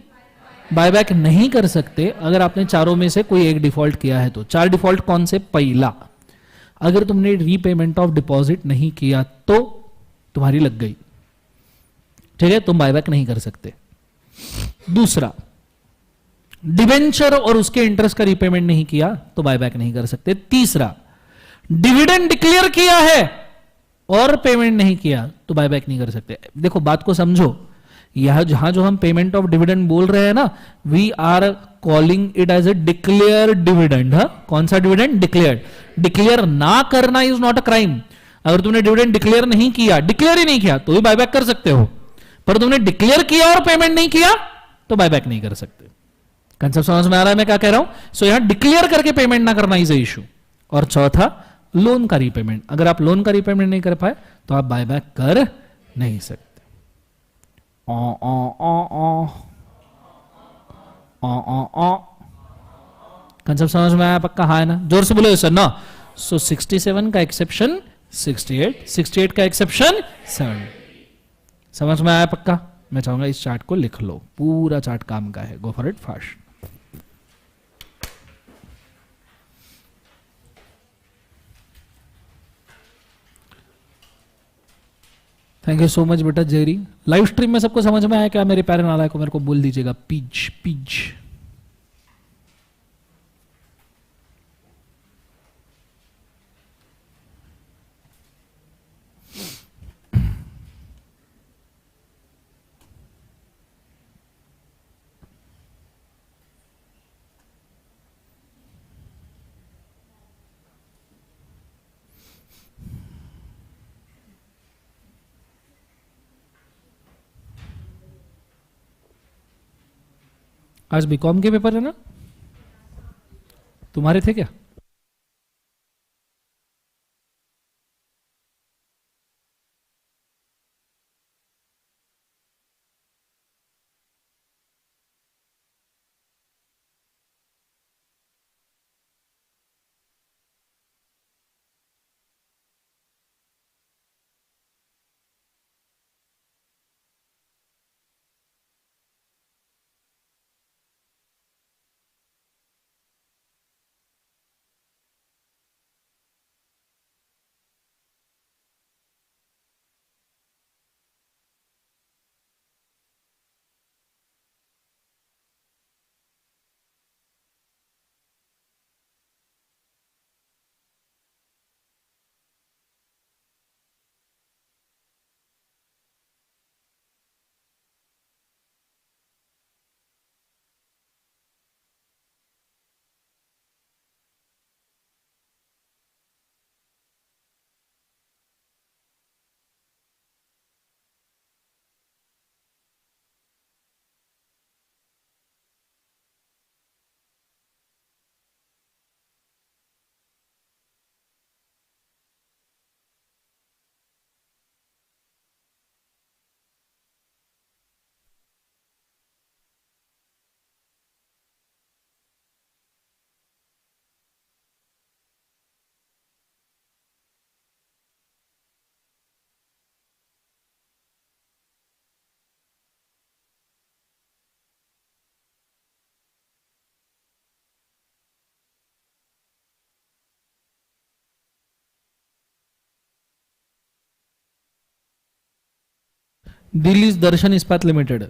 बायबैक नहीं कर सकते अगर आपने चारों में से कोई एक डिफॉल्ट किया है। तो 4 डिफॉल्ट कौन से? पहला, अगर तुमने रीपेमेंट ऑफ डिपॉजिट नहीं किया तो तुम्हारी लग गई, ठीक है, तुम बायबैक नहीं कर सकते। दूसरा, डिवेंचर और उसके इंटरेस्ट का रीपेमेंट नहीं किया तो बायबैक नहीं कर सकते। तीसरा, डिविडेंड डिक्लेयर किया है और पेमेंट नहीं किया तो बायबैक नहीं कर सकते। देखो बात को समझो, यह जहां जो हम पेमेंट ऑफ डिविडेंड बोल रहे हैं ना, we are calling it as a declare dividend. हा? कौन सा डिविडेंड? डिक्लेयर। डिक्लेयर ना करना इज नॉट अ क्राइम। अगर तुमने डिविडेंड डिक्लेयर नहीं किया, डिक्लेयर ही नहीं किया, तो भी बायबैक कर सकते हो, पर तुमने डिक्लेयर किया और पेमेंट नहीं किया तो बायबैक नहीं कर सकते। कंसेप्ट समझ में आ रहा है मैं क्या कह रहा हूं? सो यहां डिक्लेयर करके पेमेंट ना करना इज ए इशू। और चौथा, लोन का रीपेमेंट। अगर आप लोन का रीपेमेंट नहीं कर पाए तो आप बायबैक कर नहीं सकते। कंसेप्ट समझ में आया पक्का? हाँ है ना? जोर से बोलो सर ना। सो 67 का एक्सेप्शन 68, 68 का एक्सेप्शन 7। समझ में आया पक्का? मैं चाहूंगा इस चार्ट को लिख लो, पूरा चार्ट काम का है। गो for it fast. Thank you so much बेटा जेरी। लाइव स्ट्रीम में सबको समझ में आया क्या? मेरे प्यारे नालायक को मेरे को बोल दीजिएगा पीज पीज। आज बीकॉम के पेपर है ना? तुम्हारे थे क्या? दिल्ली दर्शन इस्पात लिमिटेड।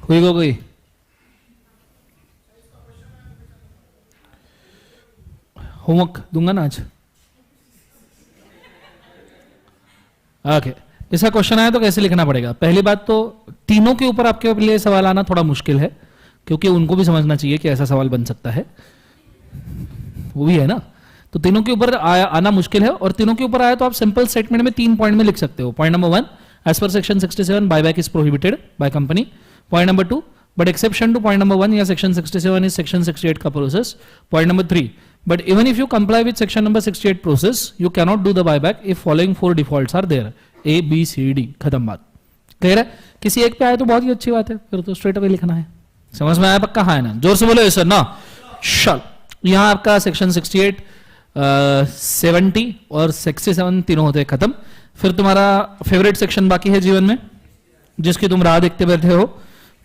हुई हो गई? होमवर्क दूंगा ना आज। ओके, इसका क्वेश्चन आया तो कैसे लिखना पड़ेगा? पहली बात तो तीनों के ऊपर आपके लिए सवाल आना थोड़ा मुश्किल है, क्योंकि उनको भी समझना चाहिए कि ऐसा सवाल बन सकता है, वो भी है ना। तो तीनों के ऊपर आना मुश्किल है, और तीनों के ऊपर आया तो आप सिंपल स्टेटमेंट में 3 पॉइंट में लिख सकते हो। Point number 1, as per section 67 buyback is prohibited by company. Point number 2, but exception to point number 1 या सेक्शन 67 इज सेक्शन 68 का process. Point number 3, but even if you comply with section number 68 process you cannot do the buyback if following 4 defaults are there, A B C D, खत्म बात। कह रहा है किसी एक पे आए तो बहुत ही अच्छी बात है, फिर तो स्ट्रेट अवे लिखना है। समझ में आया? पक्का हाँ है ना? जोर से बोलो सर ना। चल, यहां आपका सेक्शन 68, 70 और 67 तीनों होते हैं खत्म। फिर तुम्हारा फेवरेट सेक्शन बाकी है जीवन में, जिसकी तुम राह देखते बैठे हो,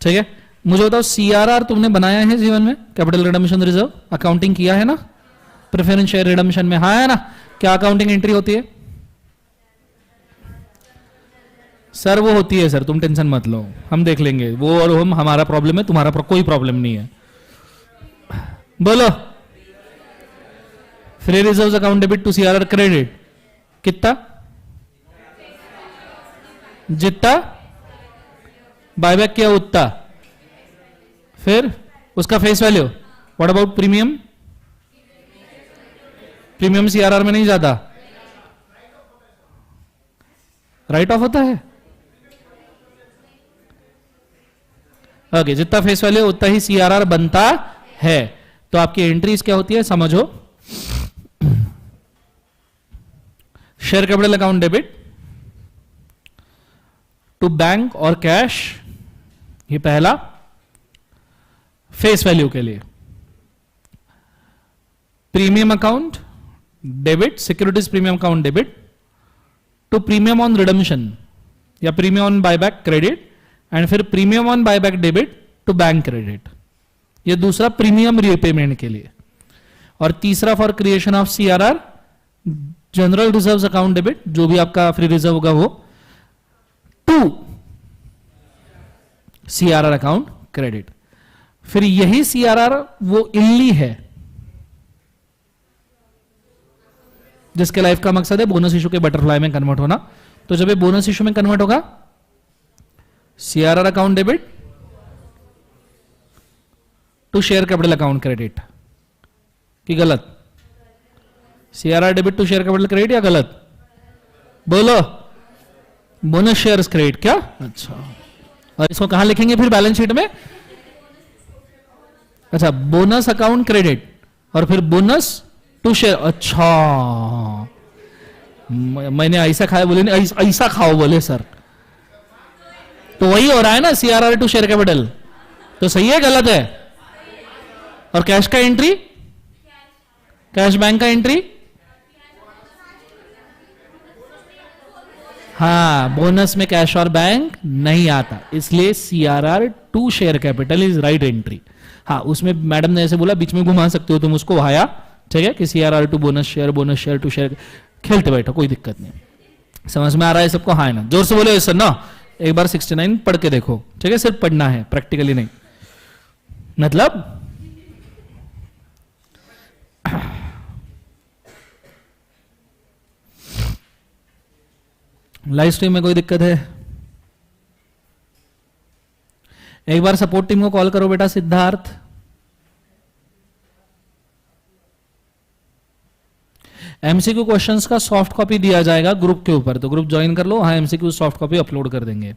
ठीक है। मुझे बताओ, सीआरआर तुमने बनाया है जीवन में? कैपिटल रिडम्पशन रिजर्व अकाउंटिंग किया है ना? प्रेफरेंस शेयर रिडम्पशन में, हाँ है ना? क्या अकाउंटिंग एंट्री होती है सर? वो होती है सर, तुम टेंशन मत लो, हम देख लेंगे वो, और हम, हमारा प्रॉब्लम है, तुम्हारा कोई प्रॉब्लम नहीं है। बोलो, free reserve account debit to CRR credit कितना? जितना बायबैक किया उतना। फिर उसका face value. What about premium? Premium CRR में नहीं जाता, राइट ऑफ होता है। ओके, जितना फेस वैल्यू उतना ही सीआरआर बनता है। तो आपकी एंट्रीज क्या होती है समझो। Share capital account debit to bank और कैश, ये पहला फेस वैल्यू के लिए। Premium account debit, securities premium account debit to premium on redemption या premium on buyback credit, and फिर premium on buyback debit to bank credit, ये दूसरा premium repayment के लिए। और तीसरा for creation of CRR, general reserve account debit, जो भी आपका फ्री रिजर्व होगा वो, टू सीआरआर अकाउंट क्रेडिट। फिर यही सीआरआर वो इनली है जिसके लाइफ का मकसद है बोनस इशू के बटरफ्लाई में कन्वर्ट होना। तो जब ये बोनस इशू में कन्वर्ट होगा, CRR account debit to share capital account credit, कि गलत? CRR debit to share capital credit या गलत? बोलो, बोनस शेयर्स क्रेडिट क्या? अच्छा, और इसको कहां लिखेंगे फिर बैलेंस शीट में? अच्छा, बोनस अकाउंट क्रेडिट और फिर बोनस टू शेयर। अच्छा, मैंने ऐसा खाया बोले नहीं, ऐसा खाओ बोले सर, तो वही हो रहा है ना, सीआरआर टू शेयर कैपिटल। तो सही है गलत है? और कैश का एंट्री, कैश बैंक का एंट्री, हाँ, बोनस में कैश और बैंक नहीं आता, इसलिए CRR to share capital is right entry. हाँ, उसमें मैडम ने ऐसे बोला, बीच में घुमा सकते हो तुम उसको हाया, ठीक है, कि CRR to bonus share to share, खेलते बैठो, कोई दिक्कत नहीं। समझ में आ रहा है सबको? हाँ है ना? जोर से बोलो सर ना। एक बार 69 पढ़ के देखो, ठीक है, सिर्फ पढ़ना है, प्रैक्टिकली नहीं। मतलब लाइव स्ट्रीम में कोई दिक्कत है? एक बार सपोर्ट टीम को कॉल करो बेटा, सिद्धार्थ। एमसीक्यू क्वेश्चंस का सॉफ्ट कॉपी दिया जाएगा ग्रुप के ऊपर, तो ग्रुप ज्वाइन कर लो, हाँ एमसीक्यू सॉफ्ट कॉपी अपलोड कर देंगे।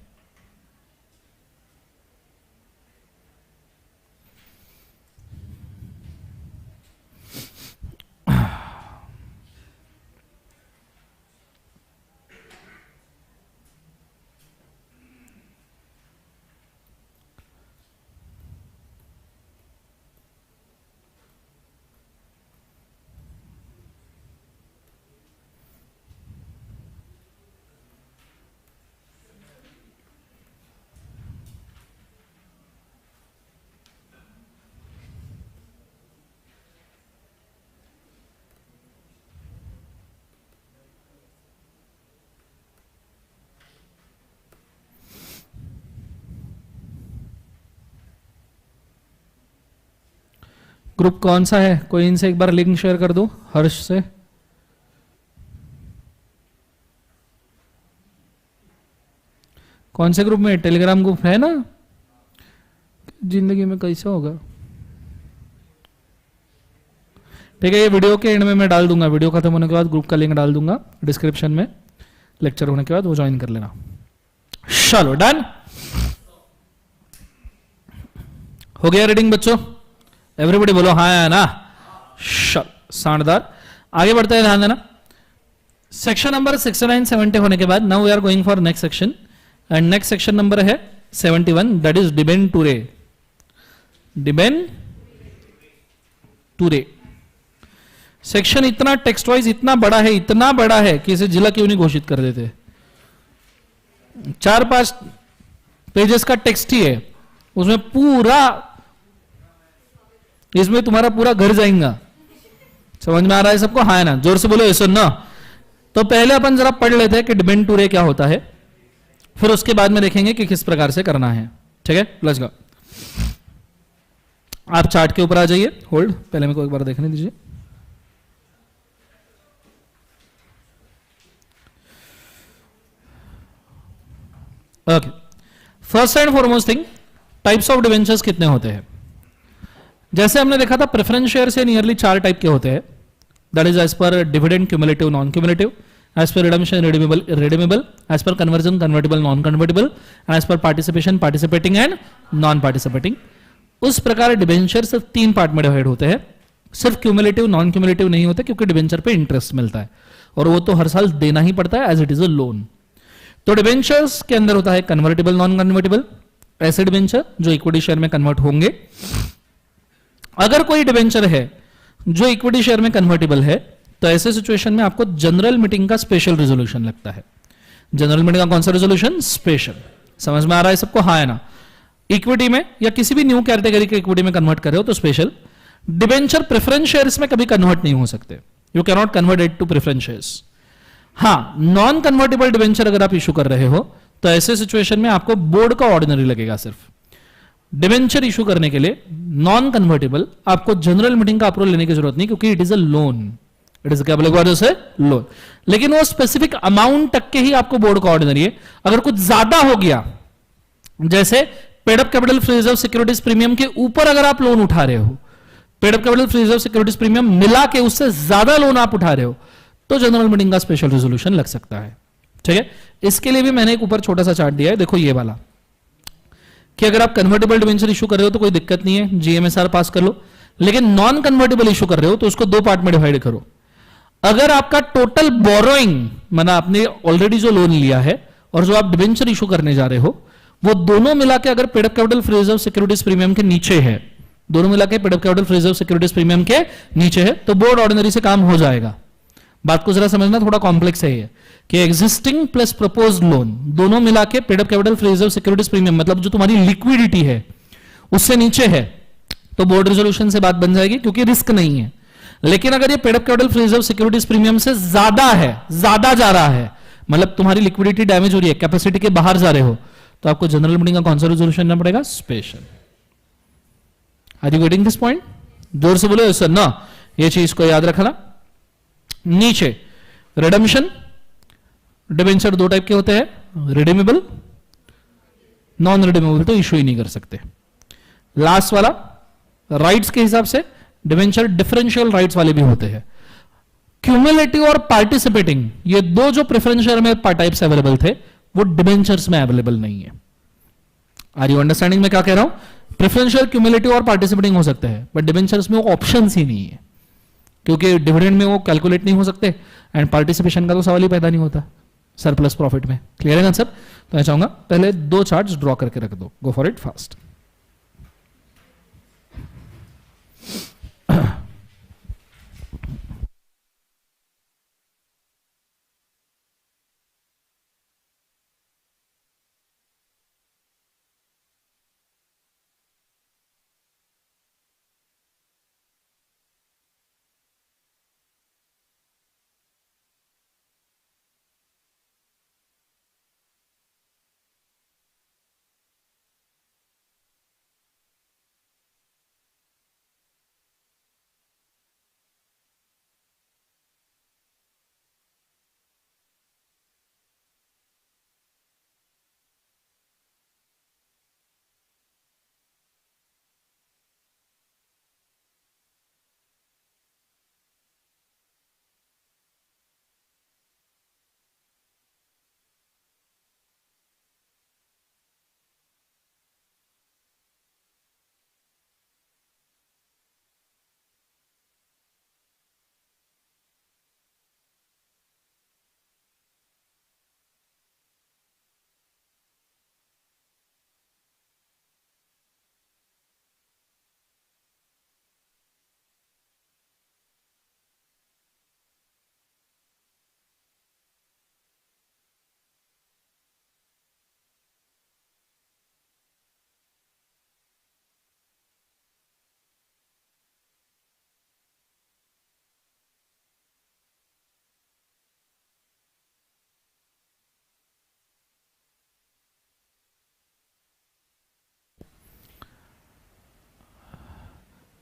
ग्रुप कौन सा है? कोई इनसे एक बार लिंक शेयर कर दो, हर्ष से। कौन से ग्रुप में? टेलीग्राम ग्रुप है ना? जिंदगी में कैसे होगा? ठीक है, ये वीडियो के एंड में मैं डाल दूंगा, वीडियो खत्म होने के बाद ग्रुप का लिंक डाल दूंगा डिस्क्रिप्शन में, लेक्चर होने के बाद वो ज्वाइन कर लेना। चलो डन, हो गया रीडिंग बच्चों? एवरीबॉडी बोलो हाँ है ना? शानदार, आगे बढ़ते हैं, ध्यान देना। सेक्शन नंबर 69 70 होने के बाद now we are going for next section, and next section number है 71, that is debenture. Debenture section इतना टेक्स्ट वाइज इतना बड़ा है कि इसे जिला क्यों नहीं घोषित कर देते? 4-5 पेजेस का टेक्स्ट ही है, उसमें पूरा, इसमें तुम्हारा पूरा घर जाएगा। समझ में आ रहा है सबको? हाँ है ना? जोर से बोलो ऐसा ना। तो पहले अपन जरा पढ़ लेते हैं कि डिबेंटूरे क्या होता है, फिर उसके बाद में देखेंगे कि किस प्रकार से करना है। ठीक है, लेट्स गो। आप चार्ट के ऊपर आ जाइए, होल्ड, पहले मेरे को एक बार देखने दीजिए। Okay, first and foremost thing, types of debentures कितने होते हैं? जैसे हमने देखा था प्रेफरेंस शेयर से नियरली 4 टाइप के होते हैं, that is as per dividend, cumulative, non cumulative, as per redemption, redeemable, as per conversion, convertible, non convertible, as per participation, participating and non participating. उस प्रकार डिवेंचर सिर्फ 3 पार्ट में divide होते हैं। सिर्फ क्यूमुलेटिव, नॉन क्यूमुलेटिव नहीं होते, क्योंकि डिवेंचर पे इंटरेस्ट मिलता है और वो तो हर साल देना ही पड़ता है as it is a loan. तो डिवेंचर्स के अंदर होता है कन्वर्टिबल, नॉन कन्वर्टिबल, ऐसे डिवेंचर जो इक्विटी शेयर में कन्वर्ट होंगे। अगर कोई डिवेंचर है जो इक्विटी शेयर में कन्वर्टिबल है, तो ऐसे सिचुएशन में आपको जनरल मीटिंग का स्पेशल रेजोल्यूशन लगता है। जनरल मीटिंग का कौन सा रेजोल्यूशन? स्पेशल। समझ में आ रहा है सबको? हाँ है ना? इक्विटी में या किसी भी न्यू कैटेगरी के इक्विटी में कन्वर्ट कर रहे हो तो स्पेशल। डिवेंचर प्रेफरेंस शेयर्स में कभी कन्वर्ट नहीं हो सकते, you can not convert it to preference shares. हाँ, नॉन कन्वर्टेबल डिवेंचर अगर आप इशू कर रहे हो तो ऐसे सिचुएशन में आपको बोर्ड का ऑर्डिनरी लगेगा। सिर्फ डिवेंचर इशू करने के लिए नॉन कन्वर्टेबल आपको जनरल मीटिंग का अप्रूवल लेने की जरूरत नहीं, क्योंकि it is a loan. It is क्या बोलेगा उसे? लोन। लेकिन वो स्पेसिफिक अमाउंट तक के ही आपको बोर्ड का ऑर्डिनरी है। अगर कुछ ज्यादा हो गया, जैसे paid up capital free reserve securities premium के ऊपर अगर आप लोन उठा रहे हो, paid up capital free reserve securities premium मिला के उससे ज्यादा लोन आप उठा रहे हो, तो जनरल मीटिंग का स्पेशल रेजोल्यूशन लग सकता है। ठीक है, इसके लिए भी मैंने एक ऊपर छोटा सा चार्ट दिया है, देखो ये वाला, कि अगर आप कन्वर्टेबल डिवेंचर इशू कर रहे हो तो कोई दिक्कत नहीं है, जीएमएसआर पास कर लो। लेकिन नॉन कन्वर्टेबल इशू कर रहे हो तो उसको 2 पार्ट में डिवाइड करो। अगर आपका टोटल बोरोइंग, माना आपने ऑलरेडी जो लोन लिया है और जो आप डिवेंचर इशू करने जा रहे हो, वो दोनों मिला के अगर paid up capital free reserve securities premium के नीचे है, दोनों मिला के paid up capital free reserve securities premium के नीचे है, तो बोर्ड ऑर्डिनरी से काम हो जाएगा। बात को जरा समझना, थोड़ा कॉम्प्लेक्स है ये, कि एग्जिस्टिंग प्लस प्रपोज लोन दोनों मिला के paid up capital free reserve securities premium, मतलब जो तुम्हारी लिक्विडिटी है उससे नीचे है, तो बोर्ड रेजोल्यूशन से बात बन जाएगी, क्योंकि रिस्क नहीं है। लेकिन अगर ये paid up capital free reserve securities premium से ज्यादा है, ज्यादा जा रहा है, मतलब तुम्हारी लिक्विडिटी डैमेज हो रही है, कैपेसिटी के बाहर जा रहे हो, तो आपको जनरल मीटिंग का कौन सा रेजोल्यूशन लेना पड़ेगा? Special. Are you getting this point? जोर से बोलो सर ना, ये चीज को याद रखना। नीचे रिडम्पशन, डिवेंचर 2 टाइप के होते हैं, रिडीमेबल, नॉन रिडीमेबल तो इशू ही नहीं कर सकते। लास्ट वाला राइट्स के हिसाब से डिवेंचर डिफरेंशियल राइट्स वाले भी होते हैं। क्यूमुलेटिव और पार्टिसिपेटिंग, ये 2 जो प्रेफरेंस शेयर में टाइप्स अवेलेबल थे, वो डिवेंचर्स में अवेलेबल नहीं है। आर यू अंडरस्टैंडिंग में क्या कह रहा हूं? प्रेफरेंशियल, क्यूमुलेटिव और पार्टिसिपेटिंग हो सकते हैं, बट डिवेंचर्स में वो ऑप्शंस ही नहीं है, क्योंकि डिविडेंड में वो कैलकुलेट नहीं हो सकते एंड पार्टिसिपेशन का तो सवाल ही पैदा नहीं होता सरप्लस प्रॉफिट में। क्लियर है कंसेप्ट? तो मैं चाहूंगा पहले 2 चार्ट्स ड्रॉ करके रख दो, गो फॉर इट फास्ट।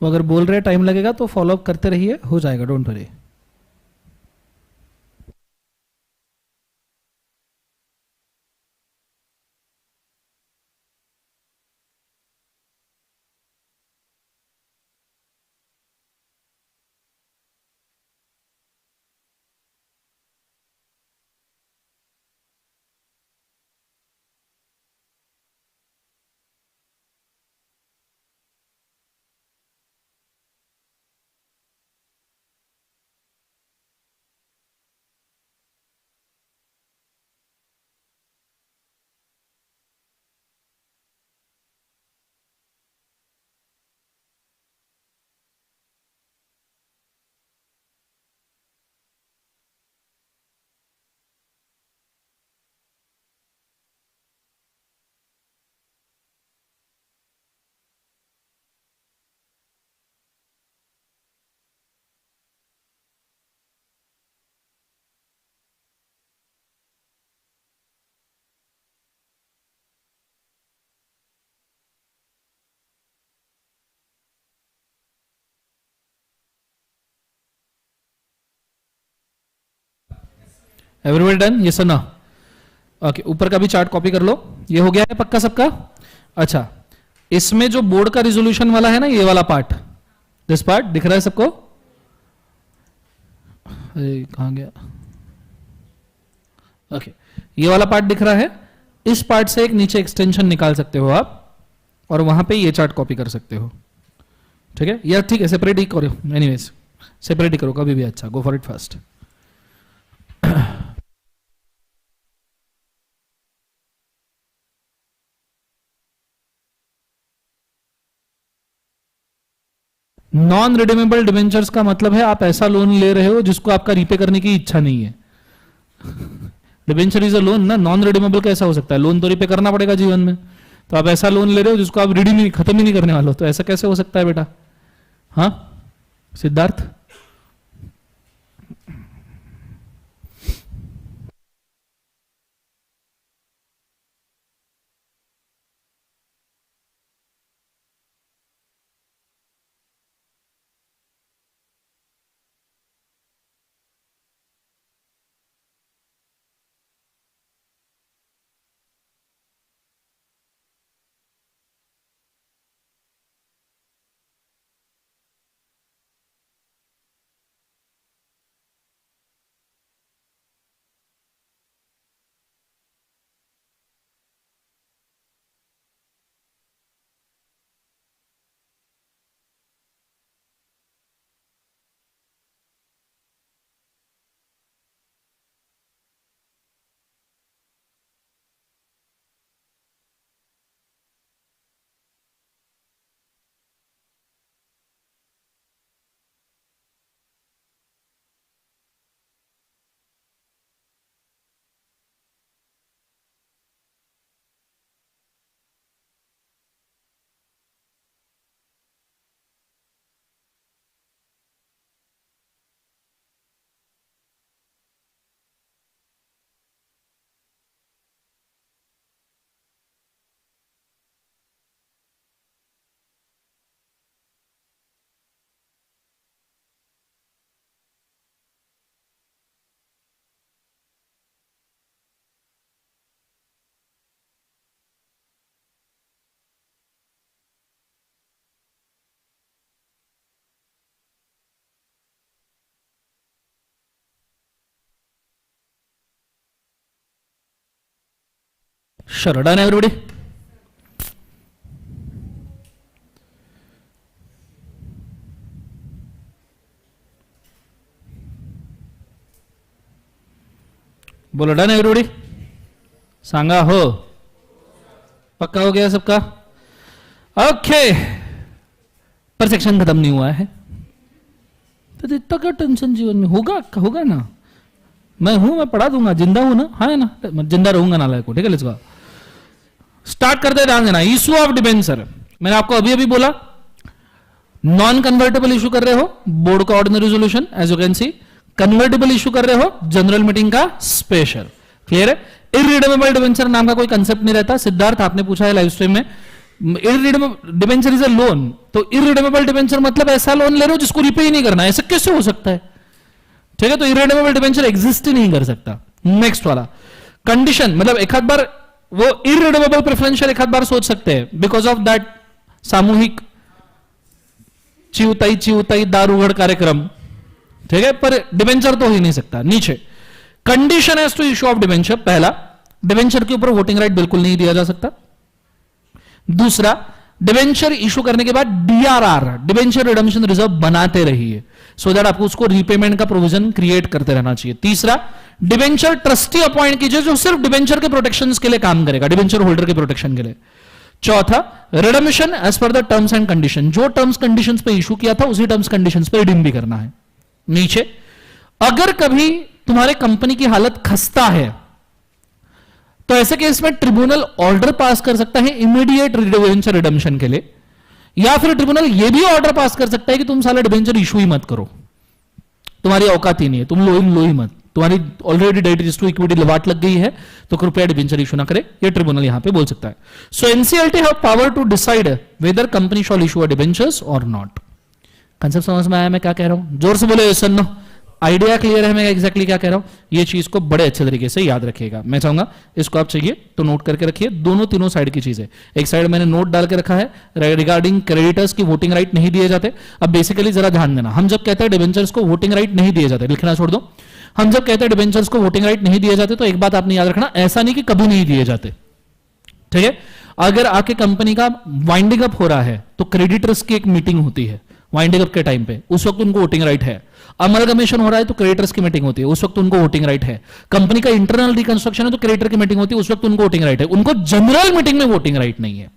वो अगर बोल रहे टाइम लगेगा तो फॉलो अप करते रहिए, हो जाएगा, don't worry. Everybody done, yes और नो? ओके, ऊपर का भी चार्ट कॉपी कर लो। ये हो गया है पक्का सबका? अच्छा, इसमें जो बोर्ड का रिजोल्यूशन वाला है ना, ये वाला पार्ट, दिस पार्ट दिख रहा है सबको? कहां गया? ओके, ये वाला पार्ट दिख रहा है। इस पार्ट से एक नीचे एक्सटेंशन निकाल सकते हो आप, और वहां पे ये चार्ट कॉपी कर सकते हो। ठीक है, या ठीक है, सेपरेट ही करो, एनीवेज सेपरेट ही करो कभी भी। अच्छा, गो for it first. Non redeemable debentures का मतलब है आप ऐसा लोन ले रहे हो जिसको आपका रीपे करने की इच्छा नहीं है। डिबेंचर इज अ लोन ना, नॉन रिडीमेबल कैसा हो सकता है? लोन तो रीपे करना पड़ेगा जीवन में, तो आप ऐसा लोन ले रहे हो जिसको आप रिडीम नहीं, खत्म ही नहीं करने वाले हो, तो ऐसा कैसे हो सकता है बेटा? हाँ सिद्धार्थ? Sure, done everybody? बोलो डन एवरीबॉडी? सांगा हो? पक्का हो गया सबका? ओके, पर सेक्शन खत्म नहीं हुआ है, तो इतना क्या टेंशन जीवन में? होगा होगा ना, मैं हूं, मैं पढ़ा दूंगा, जिंदा हूं ना, हाँ है ना, जिंदा रहूंगा नालायक को। ठीक है, लेट्स गो, स्टार्ट करते। ध्यान देना, इशू ऑफ डिबेंचर, मैंने आपको अभी अभी बोला, नॉन कन्वर्टेबल इशू कर रहे हो, बोर्ड का ordinary resolution as you can see. Convertible issue कर रहे हो, जनरल मीटिंग का स्पेशल। क्लियर है? इरिडेमेबल डिबेंचर नाम का कोई कंसेप्ट नहीं रहता। सिद्धार्थ आपने पूछा है लाइव स्ट्रीम में, इररिडेमेबल डिबेंचर इज अ लोन, तो इररिडेमेबल डिबेंचर मतलब ऐसा लोन ले रहे हो जिसको रिपे ही नहीं करना, ऐसा कैसे हो सकता है? ठीक है, तो इररिडेमेबल डिबेंचर एग्जिस्ट ही नहीं कर सकता। नेक्स्ट वाला कंडीशन, मतलब एक आध बार वो इररिडेमेबल प्रेफरेंशियल एक आध बार सोच सकते हैं बिकॉज ऑफ दैट सामूहिक चिवताई दार उघड़ कार्यक्रम, ठीक है, पर डिबेंचर तो हो ही नहीं सकता। नीचे कंडीशन है टू इश्यू ऑफ डिबेंचर, पहला डिबेंचर के ऊपर वोटिंग राइट बिल्कुल नहीं दिया जा सकता। दूसरा, डिबेंचर इशू करने के बाद डीआरआर डिबेंचर रिडम्पशन रिजर्व बनाते रहिए सो दैट आपको उसको रीपेमेंट का प्रोविजन क्रिएट करते रहना चाहिए। तीसरा, डिबेंचर ट्रस्टी अपॉइंट कीजिए जो सिर्फ डिबेंचर के प्रोटेक्शन के लिए काम करेगा, डिबेंचर होल्डर के प्रोटेक्शन के लिए। चौथा, redemption as per the terms and condition, जो टर्म्स कंडीशंस पे इशू किया था उसी टर्म्स कंडीशंस पे रिडीम भी करना है। नीचे, अगर कभी तुम्हारे कंपनी की हालत खस्ता है तो ऐसे केस में ट्रिब्यूनल ऑर्डर पास कर सकता है इमीडिएट डिबेंचर रिडम्पशन के लिए, या फिर ट्रिब्यूनल यह भी ऑर्डर पास कर सकता है कि तुम साला डिबेंचर इशू ही मत करो, तुम्हारी औकात ही नहीं है, तुम लो ही मत, तुम्हारी ऑलरेडी डेट टू इक्विटी लवाट लग गई है तो कृपया डिबेंचर इशू ना करे, ये ट्रिब्यूनल यहां पे बोल सकता है। So NCLT have power to decide whether company shall issue a debentures और नॉट। कंसेप्ट समझ में आया मैं क्या कह रहा हूं? जोर से बोले सर नो, आइडिया क्लियर है मैं एग्जैक्टली क्या कह रहा हूं? ये चीज को बड़े अच्छे तरीके से याद रखिएगा। मैं चाहूंगा इसको आप चाहिए तो नोट करके रखिए, दोनों तीनों साइड की चीजें। एक साइड मैंने नोट डाल के रखा है रिगार्डिंग क्रेडिटर्स की वोटिंग राइट नहीं दिए जाते। अब बेसिकली जरा ध्यान देना, हम जब कहते हैं डिबेंचर्स को वोटिंग राइट नहीं दिए जाते, लिखना छोड़ दो, हम जब कहते हैं डिबेंचर्स को वोटिंग राइट नहीं दिए जाते तो एक बात आपने याद रखना, ऐसा नहीं कि कभी नहीं दिए जाते, ठीक है। अगर आपके कंपनी का वाइंडिंग अप हो रहा है तो क्रेडिटर्स की एक मीटिंग होती है वाइंडिंग अप के टाइम पे, उस वक्त उनको वोटिंग राइट है। अमलगमेशन हो रहा है तो क्रेडिटर्स की मीटिंग होती है, उस वक्त उनको वोटिंग राइट है। कंपनी का इंटरनल रिकंस्ट्रक्शन है तो क्रेडिटर की मीटिंग होती है, उस वक्त उनको वोटिंग राइट है। उनको जनरल मीटिंग में वोटिंग राइट नहीं है।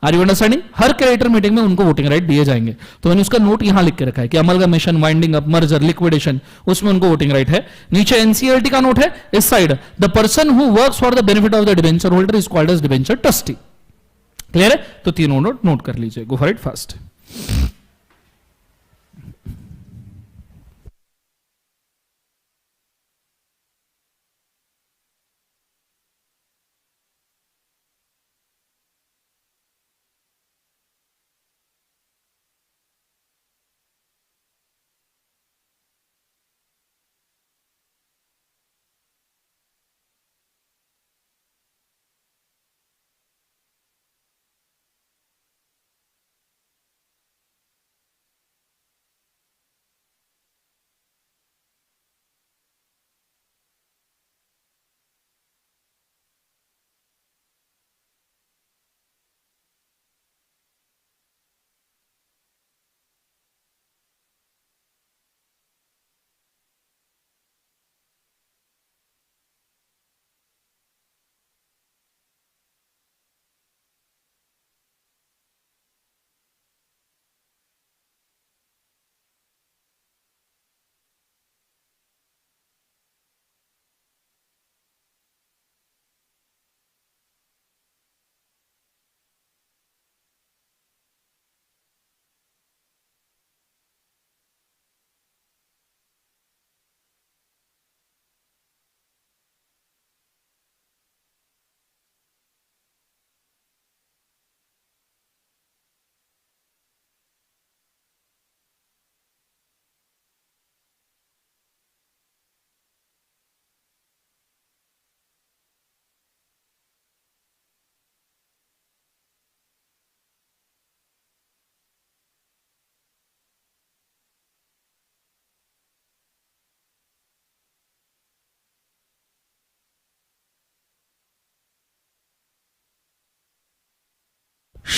Are you understanding? हर क्रेडिटर मीटिंग में उनको वोटिंग राइट दिए जाएंगे। तो मैंने उसका नोट यहां लिख के रखा है कि amalgamation, winding up, merger, liquidation, उसमें उनको वोटिंग राइट है। नीचे एनसीएलटी का नोट है इस side, the person who works for the benefit of the debenture holder is called as debenture trustee. Clear है? तो तीनों नोट कर लीजिए, गो फॉर इट फास्ट।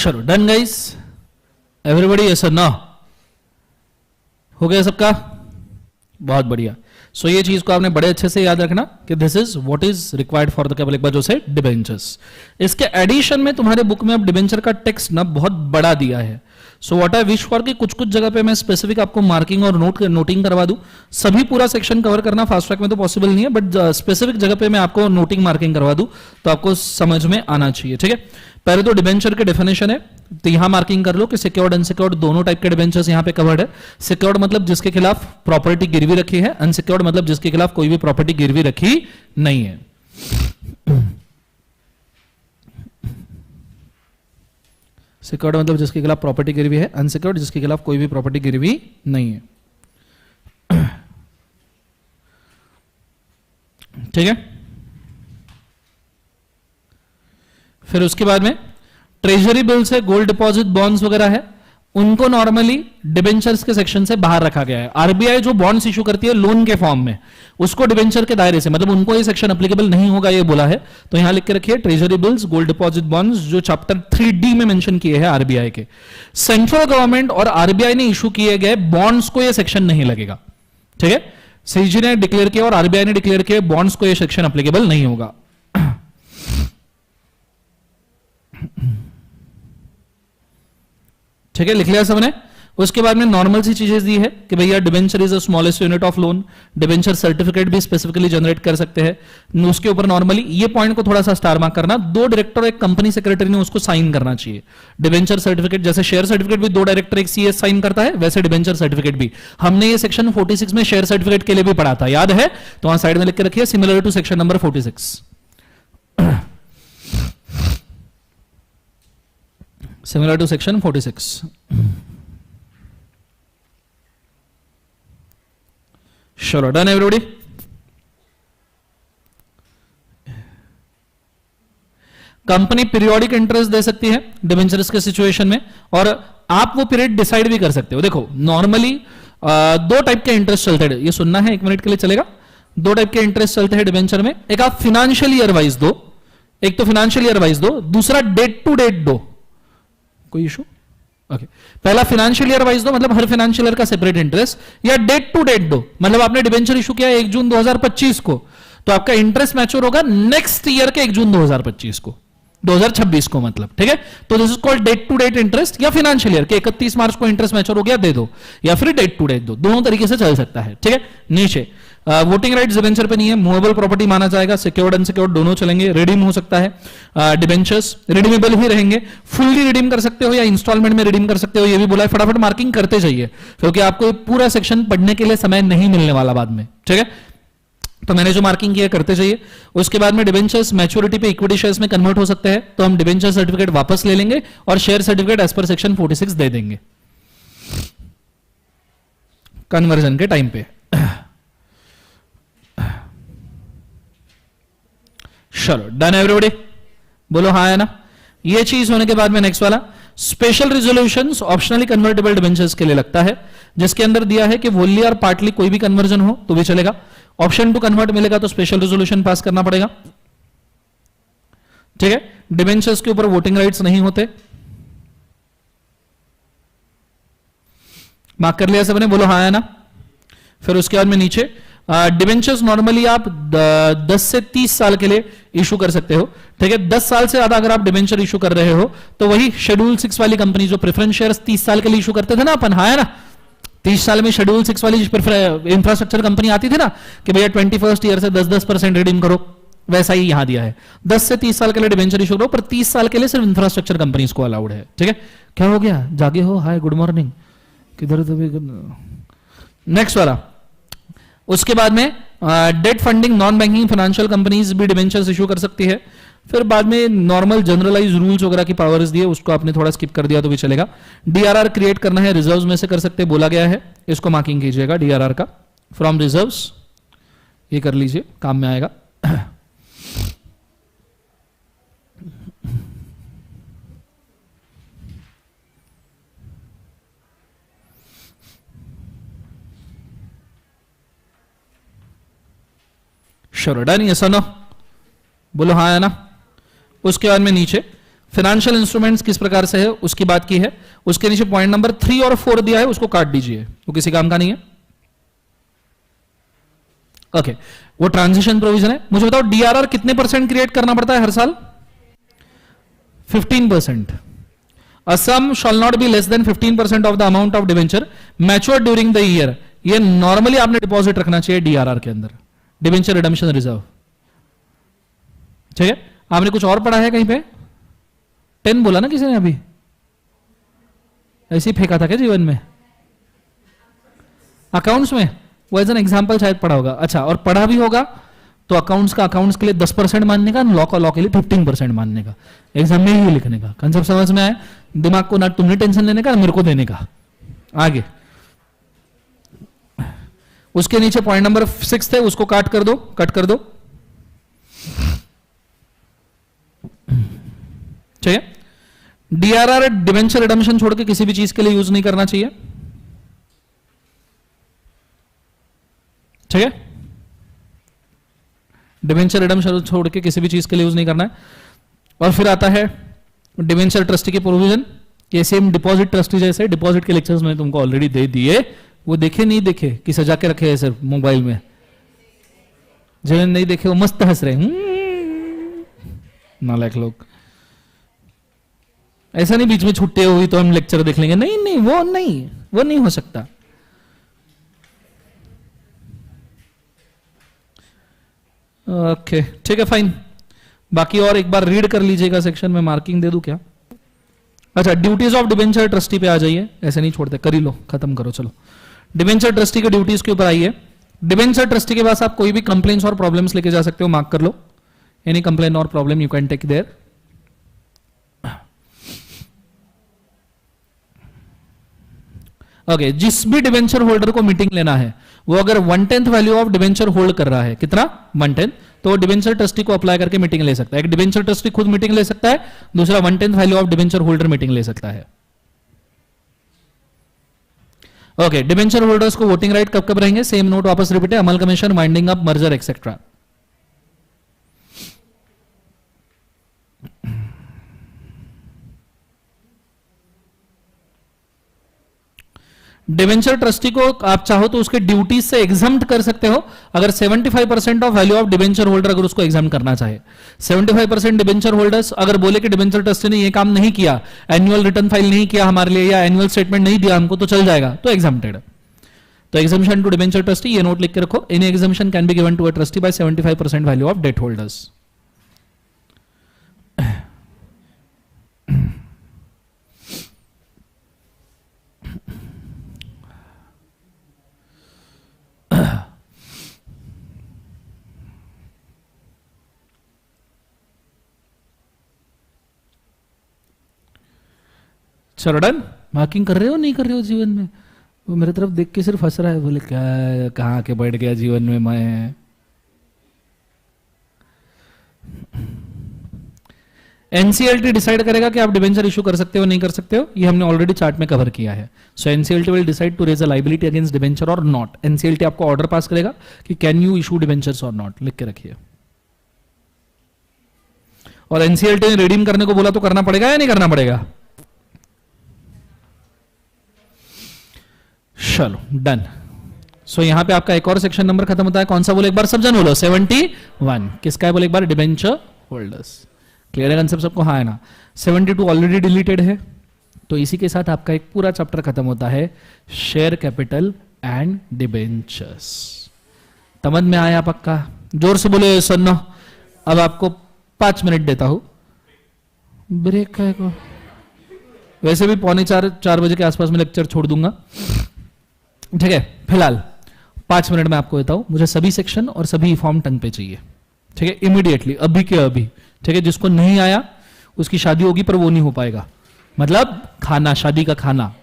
चलो डन गाइस, एवरीबॉडी यस और नो? हो गया सबका? बहुत बढ़िया। सो ये चीज को आपने बड़े अच्छे से याद रखना कि this is what is required for the केवल एक बार जो से डिबेंचर्स। इसके एडिशन में तुम्हारे बुक में अब डिबेंचर का टेक्स्ट ना बहुत बड़ा दिया है। So what I wish for कि कुछ कुछ जगह पे मैं स्पेसिफिक आपको मार्किंग और नोटिंग करवा दूं। सभी पूरा सेक्शन कवर करना फास्ट ट्रैक में तो पॉसिबल नहीं है, बट स्पेसिफिक जगह पे मैं आपको नोटिंग मार्किंग करवा दूं तो आपको समझ में आना चाहिए, ठीक है। पहले तो डिबेंचर के डेफिनेशन है, तो यहां मार्किंग कर लो कि सिक्योर्ड अनसिक्योर्ड दोनों टाइप के डिबेंचर्स यहां पे कवर्ड है। सिक्योर्ड मतलब जिसके खिलाफ प्रॉपर्टी गिरवी रखी है, अनसिक्योर्ड मतलब जिसके खिलाफ कोई भी प्रॉपर्टी गिरवी रखी नहीं है। सिक्योर्ड मतलब जिसके खिलाफ प्रॉपर्टी गिरवी है, अनसिक्योर्ड जिसके खिलाफ कोई भी प्रॉपर्टी गिरवी नहीं है। ठीक है, फिर उसके बाद में ट्रेजरी बिल्स है, गोल्ड डिपॉजिट बॉन्ड्स वगैरह है, उनको नॉर्मली डिबेंचर्स के सेक्शन से बाहर रखा गया है। आरबीआई जो बॉन्ड्स इशू करती है लोन के फॉर्म में, उसको डिबेंचर के दायरे से, मतलब उनको ये सेक्शन एप्लीकेबल नहीं होगा ये बोला है। तो यहां लिख के रखिए treasury bills, gold deposit bonds जो चैप्टर 3D में मेंशन किए हैं आरबीआई के। सेंट्रल गवर्नमेंट और आरबीआई ने इशू किए गए बॉन्ड्स को ये सेक्शन नहीं लगेगा। ठीक है, सीजी ने डिक्लेयर किया और आरबीआई ने डिक्लेयर किया बॉन्ड्स को ये सेक्शन एप्लीकेबल नहीं होगा। ठीक है, लिख लिया सबने। उसके बाद में नॉर्मल सी चीजें दी है कि भैया debenture is the smallest unit of loan, debenture certificate भी स्पेसिफिकली जनरेट कर सकते हैं। उसके ऊपर नॉर्मली ये पॉइंट को थोड़ा सा स्टार मार्क करना, 2 डायरेक्टर और एक कंपनी सेक्रेटरी ने उसको साइन करना चाहिए। डिबेंचर सर्टिफिकेट जैसे शेयर सर्टिफिकेट भी 2 डायरेक्टर एक सीएस साइन करता है, वैसे डिबेंचर सर्टिफिकेट भी। हमने ये सेक्शन 46 में शेयर सर्टिफिकेट के लिए भी पढ़ा था, याद है? तो वहां साइड में लिख के रखिए similar to section number 46, similar to section 46। चलो done everybody. Company periodic interest दे सकती है डिबेंचर्स के सिचुएशन में, और आप वो पीरियड डिसाइड भी कर सकते हो। देखो नॉर्मली 2 टाइप के इंटरेस्ट चलते हैं, ये सुनना है 1 मिनट के लिए चलेगा। 2 टाइप के इंटरेस्ट चलते हैं डिबेंचर में, एक आप फिनेंशियल ईयर वाइज दो, एक तो फिनेंशियल ईयर वाइज दो, दूसरा डेट टू डेट दो। कोई इशू? ओके, पहला फाइनेंशियल ईयर वाइज दो, मतलब हर फाइनेंशियल ईयर का सेपरेट इंटरेस्ट, या डेट टू डेट दो, मतलब आपने डिबेंचर इशू किया 1 जून 2025 को, तो आपका इंटरेस्ट मैच्योर होगा नेक्स्ट ईयर के 1 जून 2025 को, 2026 को मतलब। ठीक है, तो this is called date to date interest, या फाइनेंशियल ईयर के 31 मार्च को इंटरेस्ट मैच्योर हो गया दे दो, या फिर डेट टू डेट दो, दोनों तरीके से चल सकता है। ठीक है, नीचे वोटिंग राइट्स डिबेंचर पे नहीं है, मूवेबल प्रॉपर्टी माना जाएगा, सिक्योर्ड अनसिक्योर्ड दोनों चलेंगे, रिडीम हो सकता है। डिबेंचर्स रिडीमेबल ही रहेंगे, फुल्ली रिडीम कर सकते हो या इंस्टॉलमेंट में रिडीम कर सकते हो, ये भी बोला है। फटाफट मार्किंग करते जाइए क्योंकि आपको पूरा सेक्शन पढ़ने के लिए समय नहीं मिलने वाला बाद में। ठीक है, तो मैंने जो मार्किंग किया करते जाइए। उसके बाद में डिबेंचर्स मैच्योरिटी पे इक्विटी शेयर्स में कन्वर्ट हो सकते हैं, तो हम डिबेंचर सर्टिफिकेट वापस ले लेंगे और share certificate as per section 46 दे देंगे कन्वर्जन के टाइम पे। चलो डन एवरीबॉडी, बोलो हाँ है ना। ये चीज होने के बाद में नेक्स्ट वाला special resolutions optionally convertible debentures के लिए लगता है, जिसके अंदर दिया है कि वोनली और पार्टली कोई भी कन्वर्जन हो तो भी चलेगा। ऑप्शन टू कन्वर्ट मिलेगा तो स्पेशल रिजोल्यूशन पास करना पड़ेगा। ठीक है, डिबेंचर्स के ऊपर वोटिंग राइट्स नहीं होते, मार्क कर लिया सबने, बोलो हाँ है ना। फिर उसके बाद में नीचे डिबेंचर्स नॉर्मली आप 10 से 30 साल के लिए इशू कर सकते हो। ठीक है, 10 साल से ज्यादा अगर आप डिबेंचर इशू कर रहे हो तो वही शेड्यूल 6 वाली कंपनी जो प्रेफरेंस शेयर्स 30 साल के लिए इशू करते थे ना अपन, हाँ है ना। 30 साल में शेड्यूल 6 वाली इंफ्रास्ट्रक्चर कंपनी आती थी ना कि भैया 21st ईयर से 10% रिडीम करो, वैसा ही यहां दिया है। 10 से 30 साल के लिए डिबेंचर इशू करो, पर 30 साल के लिए सिर्फ इंफ्रास्ट्रक्चर कंपनीज को अलाउड है। ठीक है, क्या हो गया, जागे हो, हाय गुड मॉर्निंग, किधर तो भी। नेक्स्ट वाला, उसके बाद में debt funding non banking financial companies भी डिबेंचर्स इशू कर सकती है। फिर बाद में नॉर्मल जनरलाइज रूल्स वगैरह की पावर्स दिए, उसको आपने थोड़ा स्किप कर दिया तो भी चलेगा। डीआरआर क्रिएट करना है, रिजर्व्स में से कर सकते बोला गया है, इसको मार्किंग कीजिएगा डीआरआर का, फ्रॉम रिजर्व्स, ये कर लीजिए, काम में आएगा। श्योर डन, यस और नो, बोलो हाँ है ना। उसके बाद में नीचे फाइनेंशियल इंस्ट्रूमेंट्स किस प्रकार से है उसकी बात की है। उसके नीचे पॉइंट नंबर 3 और 4 दिया है, उसको काट दीजिए, वो किसी काम का नहीं है। ओके, वो ट्रांजिशन प्रोविजन है। मुझे बताओ डीआरआर कितने % क्रिएट करना पड़ता है हर साल? 15%। A sum shall not be less than 15% of the amount of debenture matured during the year। ये नॉर्मली आपने डिपॉजिट रखना चाहिए डीआरआर के अंदर, डिबेंचर रिडम्पशन रिजर्व। ठीक है, आपने कुछ और पढ़ा है कहीं पे? 10 बोला ना किसी ने अभी, ऐसे ही फेंका था क्या जीवन में? अकाउंट्स में वो एज एन एग्जाम्पल शायद पढ़ा होगा। अच्छा, और पढ़ा भी होगा तो अकाउंट्स का अकाउंट्स के लिए 10% मानने का, लॉ का लॉ के लिए 15% मानने का, एग्जाम में ही लिखने का। कंसेप्ट समझ में आया? दिमाग को ना तुमने टेंशन लेने का ना मेरे को देने का। आगे उसके नीचे पॉइंट नंबर 6 थे, उसको काट कर दो, कट कर दो। ठीक है। डीआरआर डिवेंचर रिडम्पशन छोड़ के किसी भी चीज के लिए यूज नहीं करना चाहिए। ठीक है। डिवेंचर रिडम्पशन छोड़ के किसी भी चीज के लिए यूज नहीं करना है। और फिर आता है डिवेंचर ट्रस्टी के प्रोविजन। ये सेम डिपॉजिट ट्रस्टी जैसे, डिपॉजिट के लेक्चर्स मैंने तुमको ऑलरेडी दे दिए, वो देखे नहीं देखे कि सजा के रखे हैं सिर्फ मोबाइल में, जिन्हें नहीं देखे वो मस्त हंस रहे नालायक लोग। ऐसा नहीं बीच में छुट्टे हुई तो हम लेक्चर देख लेंगे, नहीं नहीं वो नहीं हो सकता। ओके ठीक है फाइन। बाकी और एक बार रीड कर लीजिएगा सेक्शन में, मार्किंग दे दूं क्या? अच्छा, ड्यूटीज ऑफ डिवेंचर ट्रस्टी पे आ जाइए, ऐसे नहीं छोड़ते, कर ही लो, खत्म करो। चलो डिवेंचर ट्रस्टी के ड्यूटीज के ऊपर आइए। डिवेंचर ट्रस्टी के पास आप कोई भी कंप्लेंट्स और प्रॉब्लम्स लेके जा सकते हो, मार्क कर लो। एनी कंप्लेन और problem you can take there. Okay, जिस भी डिवेंचर होल्डर को मीटिंग लेना है वो अगर 1/10 वैल्यू ऑफ डिवेंचर होल्ड कर रहा है, कितना 1/10, तो वो डिवेंचर ट्रस्टी को अप्लाई करके मीटिंग ले सकता है। एक डिवेंचर ट्रस्टी खुद मीटिंग ले सकता है, दूसरा 1/10 value of debenture holder meeting ले सकता है। ओके, डिवेंचर होल्डर्स को वोटिंग राइट कब कब रहेंगे? सेम नोट वापस रिपीट है, amalgamation, winding up, merger etcetera. Debenture trustee को आप चाहो तो उसके ड्यूटीज से एग्जम्प्ट कर सकते हो, अगर 75% of value of debenture holder अगर उसको एग्जाम करना चाहे। 75% डिवेंचर होल्डर्स अगर बोले कि डिवेंचर ट्रस्टी ने ये काम नहीं किया, एनुअल रिटर्न फाइल नहीं किया हमारे लिए, या एनुअल स्टेटमेंट नहीं दिया हमको, तो चल जाएगा, तो एग्जाम्प्टेड। तो एग्जाम्शन टू डिवेंचर ट्रस्टी, ये नोट लिख के रखो, any exemption can be given to a trustee by 75% value of debt holders. चलो डन। मार्किंग कर रहे हो नहीं कर रहे हो जीवन में? वो मेरे तरफ देख के सिर्फ हंस रहा है, बोले क्या कहाँ के बैठ गया जीवन में मैं। एनसीएलटी डिसाइड करेगा कि आप डिवेंचर इशू कर सकते हो नहीं कर सकते हो, ये हमने ऑलरेडी चार्ट में कवर किया है। So NCLT will decide to raise a liability against debenture और नॉट। एनसीएलटी आपको ऑर्डर पास करेगा कि कैन यू इशू डिवेंचर्स और नॉट, लिख के रखिए। और एनसीएलटी ने रिडीम करने को बोला तो करना पड़ेगा या नहीं करना पड़ेगा? चलो डन। सो यहां पे आपका एक और सेक्शन नंबर खत्म होता है, कौन सा बोले एक बार सब जन बोलो? 71। किसका है बोले एक बार? Debenture holders. क्लियर है कंसेप्ट सबको? हाँ है ना? 72 ऑलरेडी डिलीटेड है, तो इसी के साथ आपका एक पूरा चैप्टर खत्म होता है, शेयर कैपिटल एंड डिबेंचर्स। समझ में आया पक्का? जोर से बोले सन्नो। अब आपको 5 मिनट देता हूं, ब्रेक है को, वैसे भी 3:45 बजे के आसपास में लेक्चर छोड़ दूंगा, ठीक है? फिलहाल 5 मिनट में आपको देता हूं, मुझे सभी सेक्शन और सभी फॉर्म टंग पे चाहिए, ठीक है? इमीडिएटली, अभी के अभी, ठीक है? जिसको नहीं आया उसकी शादी होगी पर वो नहीं हो पाएगा, मतलब खाना, शादी का खाना।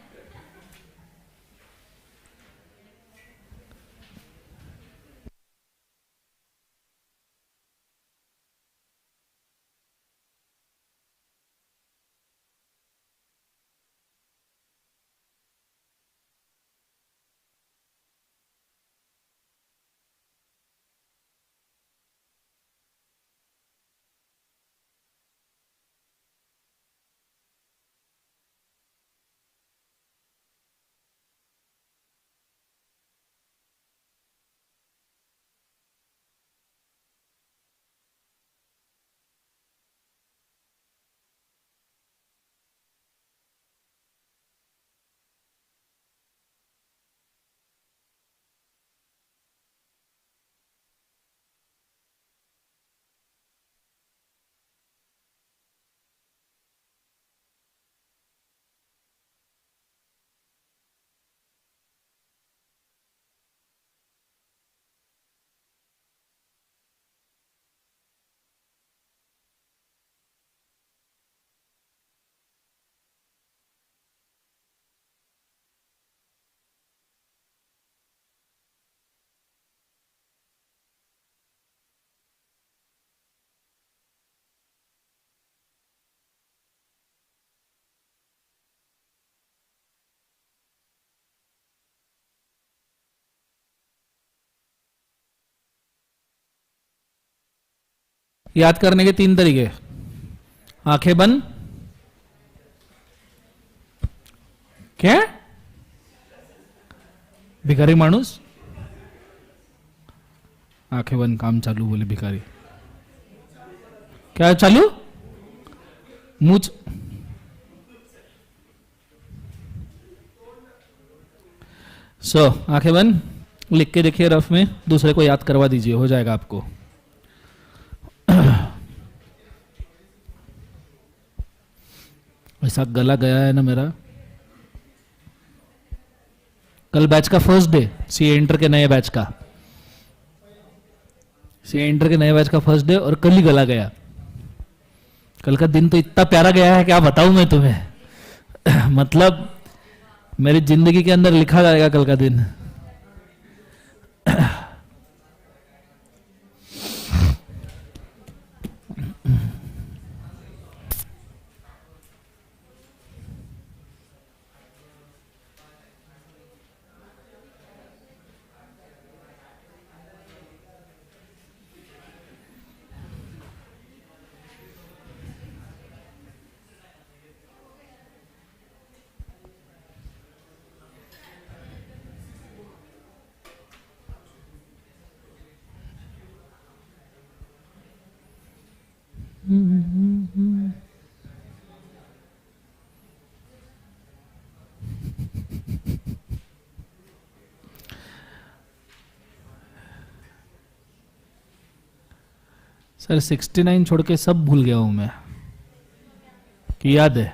याद करने के 3 तरीके। आंखें बंद, क्या भिकारी माणूस, आंखें बंद काम चालू, बोले भिकारी। क्या चालू? मुझ आंखें बंद, लिख के देखिए रफ में, दूसरे को याद करवा दीजिए, हो जाएगा आपको। ऐसा गला गया है ना मेरा। कल बैच का फर्स्ट डे, सीए इंटर के नए बैच का, सीए इंटर के नए बैच का फर्स्ट डे, और कल ही गला गया। कल का दिन तो इतना प्यारा गया है, क्या बताऊं मैं तुम्हें। मतलब मेरी जिंदगी के अंदर लिखा जाएगा कल का दिन। सर 69 छोड़ के सब भूल गया हूं मैं, कि याद है?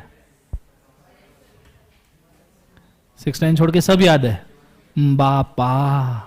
69 छोड़ के सब याद है? बापा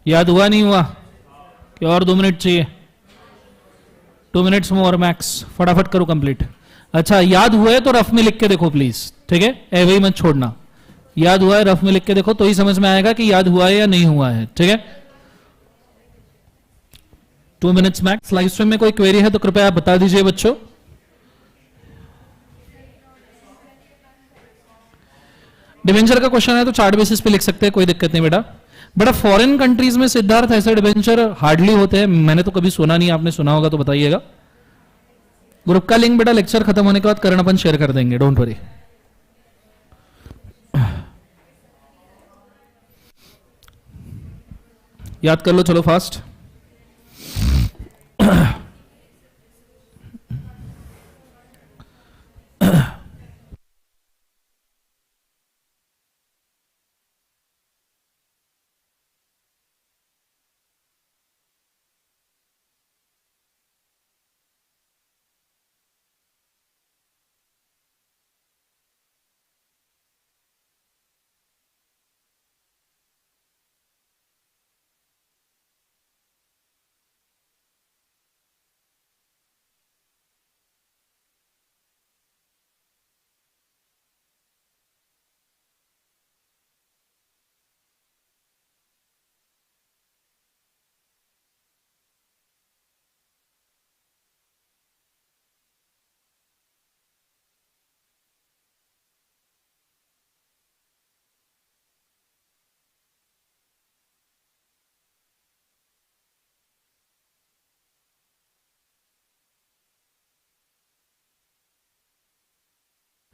याद हुआ नहीं हुआ कि और 2 मिनट चाहिए? 2 मिनट्स मोर मैक्स, फटाफट करो कंप्लीट। अच्छा, याद हुआ है तो रफ में लिख के देखो प्लीज, ठीक है, ऐसे ही मत छोड़ना। याद हुआ है रफ में लिख के देखो तो ही समझ में आएगा कि याद हुआ है या नहीं हुआ है, ठीक है। 2 मिनट्स मैक्स। लाइव स्ट्रीम में कोई क्वेरी है तो कृपया आप बता दीजिए बच्चों। डिवेंचर का क्वेश्चन है तो चार्ट बेसिस पे लिख सकते हैं, कोई दिक्कत नहीं बेटा। बड़ा फॉरेन कंट्रीज में सिद्धार्थ ऐसे डिवेंचर हार्डली होते हैं, मैंने तो कभी सुना नहीं, आपने सुना होगा तो बताइएगा। ग्रुप का लिंक बेटा लेक्चर खत्म होने के बाद करण अपन शेयर कर देंगे, डोंट वरी। याद कर लो, चलो फास्ट।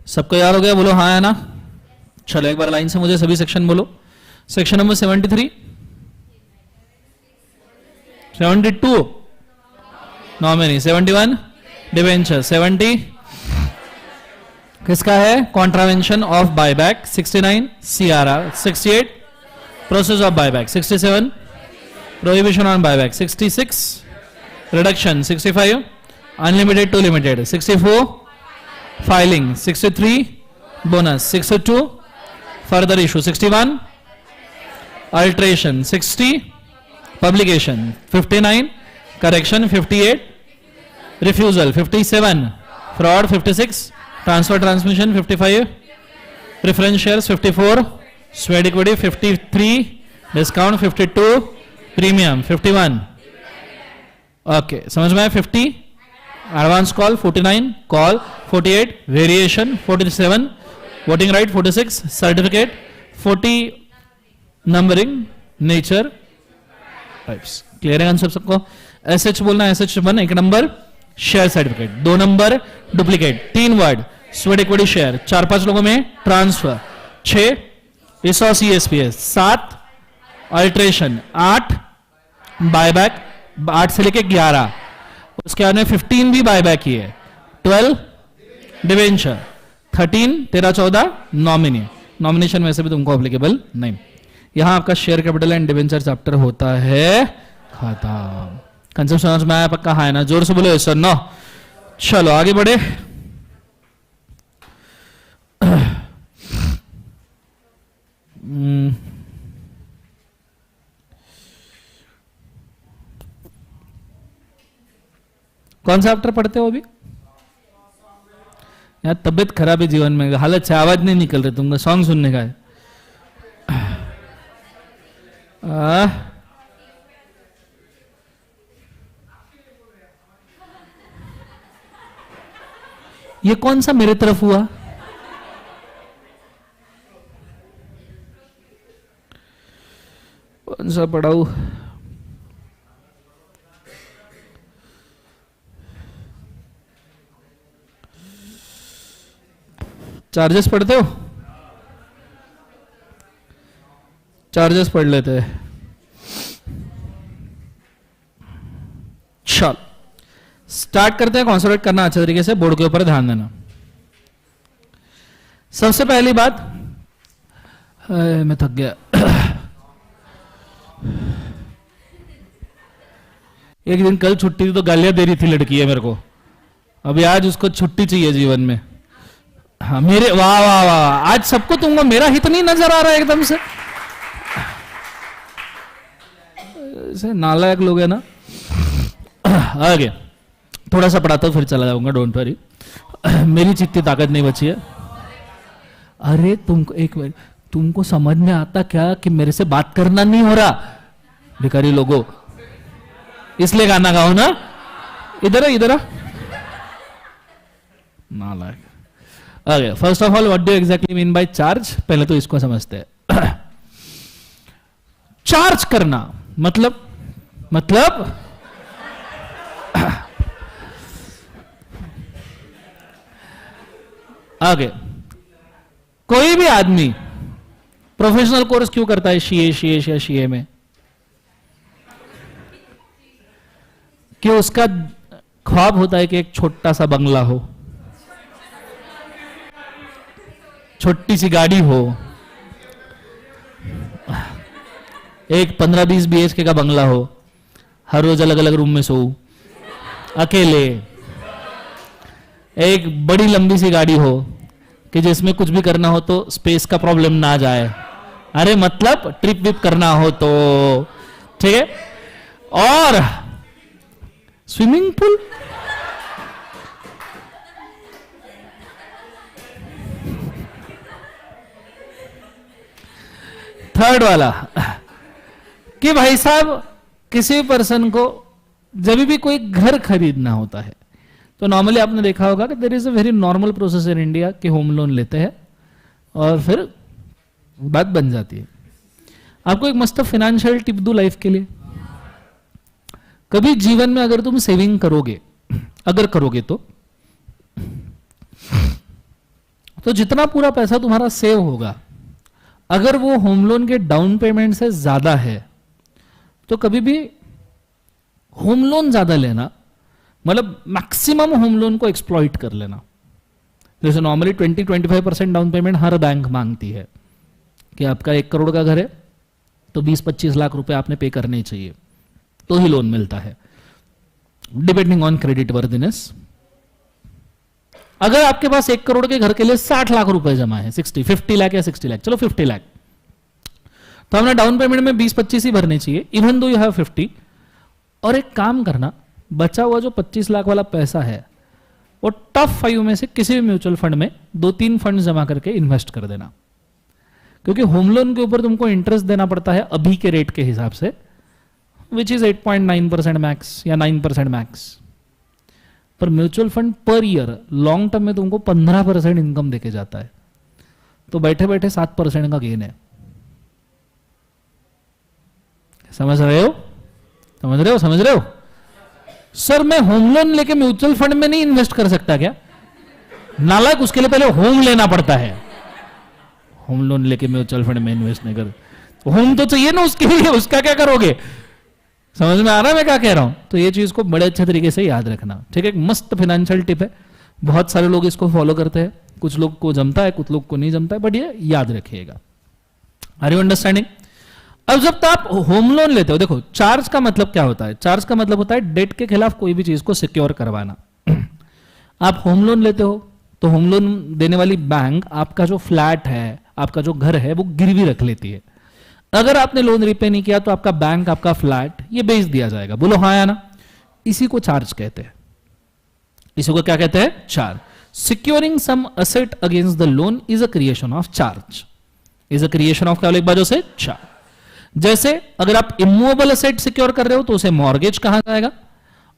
सबको याद हो गया? बोलो हाँ है ना। चलो एक बार लाइन से मुझे सभी सेक्शन बोलो। सेक्शन नंबर 73, 72 नॉमिनी, 71 डिवेंचर, 70 किसका है? Contravention of buyback, 69 CRR, 68 process of buyback, 67 prohibition on buyback, 66 reduction, 65 unlimited to limited, 64 filing, 63 bonus, 62 further issue, 61 alteration, 60 publication, 59 correction, 58 refusal, 57 fraud, 56 transfer transmission, 55 preference shares, 54 sweat equity, 53 discount, 52 premium, 51 okay समझ में आया। 50 advance call, 49 call, 48 variation, 47 voting right, 46 certificate, 40 numbering nature types. Clear है answer सबको? SH बोलना, SH 1 एक number share certificate, 2 number duplicate, 3 वर्ड sweat equity share, 4-5 लोगों में ट्रांसफर, 6 इसो सीएसपीएस, 7 अल्ट्रेशन, 8 बायबैक, 8 से लेके 11, उसके बाद में 15 भी बायबैक ही है, 12 डिवेंचर, 13 13-14 नॉमिनी। नॉमिनेशन में से भी तुमको एप्लीकेबल नहीं। यहां आपका share capital and debenture chapter होता है खत्म। कंसेप्ट समझ में आया पक्का? हाँ है ना? जोर से बोलो सर नो। चलो आगे बढ़े। कौन सा चैप्टर पढ़ते हो अभी? यार तबीयत खराब है जीवन में, हालत से आवाज नहीं निकल रही, तुमको सॉन्ग सुनने का है। ये कौन सा मेरे तरफ हुआ? कौन सा पढ़ाऊ? चार्जेस पढ़ते हो? चार्जेस पढ़ लेते हैं। चल स्टार्ट करते हैं। कॉन्सेंट्रेट करना अच्छे तरीके से, बोर्ड के ऊपर ध्यान देना। सबसे पहली बात, मैं थक गया। एक दिन कल छुट्टी थी तो गालियां दे रही थी लड़की है मेरे को, अभी आज उसको छुट्टी चाहिए जीवन में। हाँ मेरे, वाह वाह वाह, आज सबको तुमको मेरा हित नहीं नजर आ रहा है एकदम से। नालायक लोग है ना। आगे थोड़ा सा पढ़ाता हूं फिर चला जाऊंगा, डोंट वरी। मेरी जितनी ताकत नहीं बची है। अरे तुमको एक मिनट, तुमको समझ में आता क्या कि मेरे से बात करना नहीं हो रहा? भिखारी लोगों, इसलिए गाना गाओ ना। इधर है, इधर नालायक। Okay, first of all what do exactly mean by charge? पहले तो इसको समझते हैं। चार्ज करना मतलब आगे कोई भी आदमी प्रोफेशनल कोर्स क्यों करता है सीए में? कि उसका ख्वाब होता है कि एक छोटा सा बंगला हो, छोटी सी गाड़ी हो, एक 15-20 BHK का बंगला हो, हर रोज अलग अलग रूम में सो, अकेले, एक बड़ी लंबी सी गाड़ी हो कि जिसमें कुछ भी करना हो तो स्पेस का प्रॉब्लम ना जाए। अरे मतलब ट्रिप विप करना हो तो, ठीक है। और स्विमिंग पूल, थर्ड वाला कि भाई साहब किसी पर्सन को जब भी कोई घर खरीदना होता है तो नॉर्मली आपने देखा होगा कि there is a very normal process in India कि होम लोन लेते हैं और फिर बात बन जाती है। आपको एक मस्त फाइनेंशियल टिप दूं लाइफ के लिए। कभी जीवन में अगर तुम सेविंग करोगे, अगर करोगे तो जितना पूरा पैसा तुम्हारा सेव होगा, अगर वो होम लोन के डाउन पेमेंट से ज्यादा है तो कभी भी होम लोन ज्यादा लेना, मतलब मैक्सिमम होम लोन को एक्सप्लॉइट कर लेना। जैसे नॉर्मली 20-25% डाउन पेमेंट हर बैंक मांगती है कि आपका 1 करोड़ का घर है तो 20-25 लाख रुपए आपने पे करने ही चाहिए तो ही लोन मिलता है, डिपेंडिंग ऑन क्रेडिट वर्दिनेस। अगर आपके पास 1 करोड़ के घर के लिए 60 लाख रुपए जमा है, 50 लाख या 60 लाख, चलो 50 लाख, तो हमने डाउन पेमेंट में 20-25 ही भरने चाहिए, इवन दो यू हैव 50। और एक काम करना, बचा हुआ जो 25 लाख वाला पैसा है वो टॉप 5 में से किसी भी म्यूचुअल फंड में 2-3 फंड जमा करके इन्वेस्ट कर देना, क्योंकि होम लोन के ऊपर तुमको इंटरेस्ट देना पड़ता है अभी के रेट के हिसाब से, विच इज 8.9% मैक्स या 9% मैक्स। पर mutual fund per year long term में तुमको 15% इनकम देके जाता है, तो बैठे बैठे 7% का गेन है। समझ रहे हो? समझ रहे हो? समझ रहे हो? सर मैं होम लोन लेके म्यूचुअल फंड में नहीं इन्वेस्ट कर सकता क्या? नालायक, उसके लिए पहले होम लेना पड़ता है। होम लोन लेके म्यूचुअल फंड में इन्वेस्ट नहीं कर, होम तो चाहिए ना उसके लिए, उसका क्या करोगे? समझ में आ रहा है मैं क्या कह रहा हूं? तो ये चीज को बड़े अच्छे तरीके से याद रखना, ठीक है। एक मस्त फाइनेंशियल टिप है, बहुत सारे लोग इसको फॉलो करते हैं, कुछ लोग को जमता है, कुछ लोग को नहीं जमता है, बट ये याद रखिएगा। Are you understanding? अब जब आप होम लोन लेते हो, देखो चार्ज का मतलब क्या होता है? चार्ज का मतलब होता है डेट के खिलाफ कोई भी चीज को सिक्योर करवाना। आप होम लोन लेते हो तो होम लोन देने वाली बैंक आपका जो फ्लैट है, आपका जो घर है, वो गिरवी रख लेती है। अगर आपने लोन रिपे नहीं किया तो आपका बैंक, आपका फ्लैट ये बेच दिया जाएगा। बोलो हाँ या ना? इसी को चार्ज कहते हैं। इसी को क्या कहते हैं? Charge. Securing some asset against the loan is a creation of charge. Is a creation of क्या? एक बाजू से चार्ज। जैसे अगर आप इमूवेबल असेट सिक्योर कर रहे हो तो उसे मॉर्गेज कहा जाएगा,